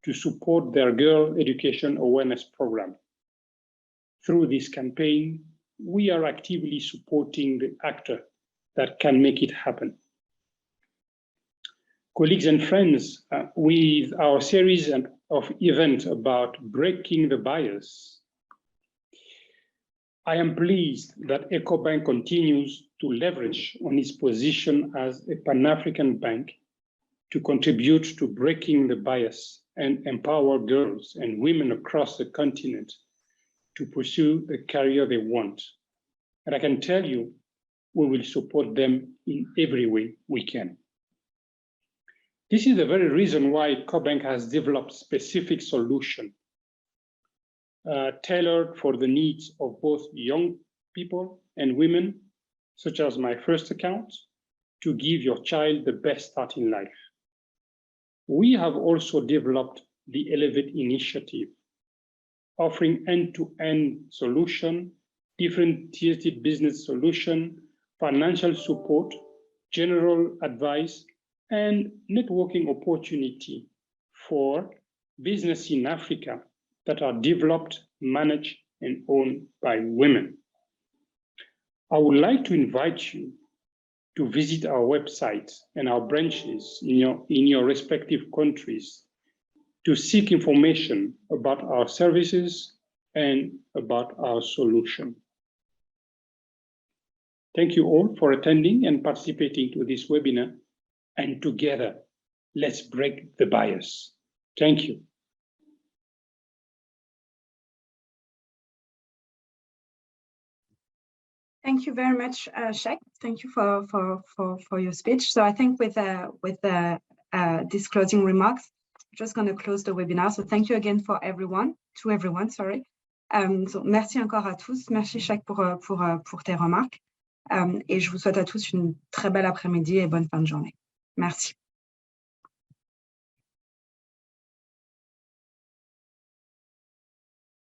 to support their Girl Education Awareness Program. Through this campaign, we are actively supporting the actor that can make it happen. Colleagues and friends, with our series of events about breaking the bias, I am pleased that EcoBank continues to leverage on its position as a Pan-African bank to contribute to breaking the bias and empower girls and women across the continent to pursue the career they want. And I can tell you, we will support them in every way we can. This is the very reason why EcoBank has developed specific solutions tailored for the needs of both young people and women, such as My First Account, to give your child the best start in life. We have also developed the Elevate initiative, offering end-to-end solution, differentiated business solution, financial support, general advice, and networking opportunity for business in Africa that are developed, managed, and owned by women. I would like to invite you to visit our website and our branches in your respective countries to seek information about our services and about our solution. Thank you all for attending and participating to this webinar, and together, let's break the bias. Thank you. Thank you very much, Sheikh. Thank you for your speech. So I think with these closing remarks, I'm just going to close the webinar. So thank you again to everyone. Sorry. So merci encore à tous. Merci Sheikh pour tes remarques. Et je vous souhaite à tous une très belle après-midi et bonne fin de journée. Merci.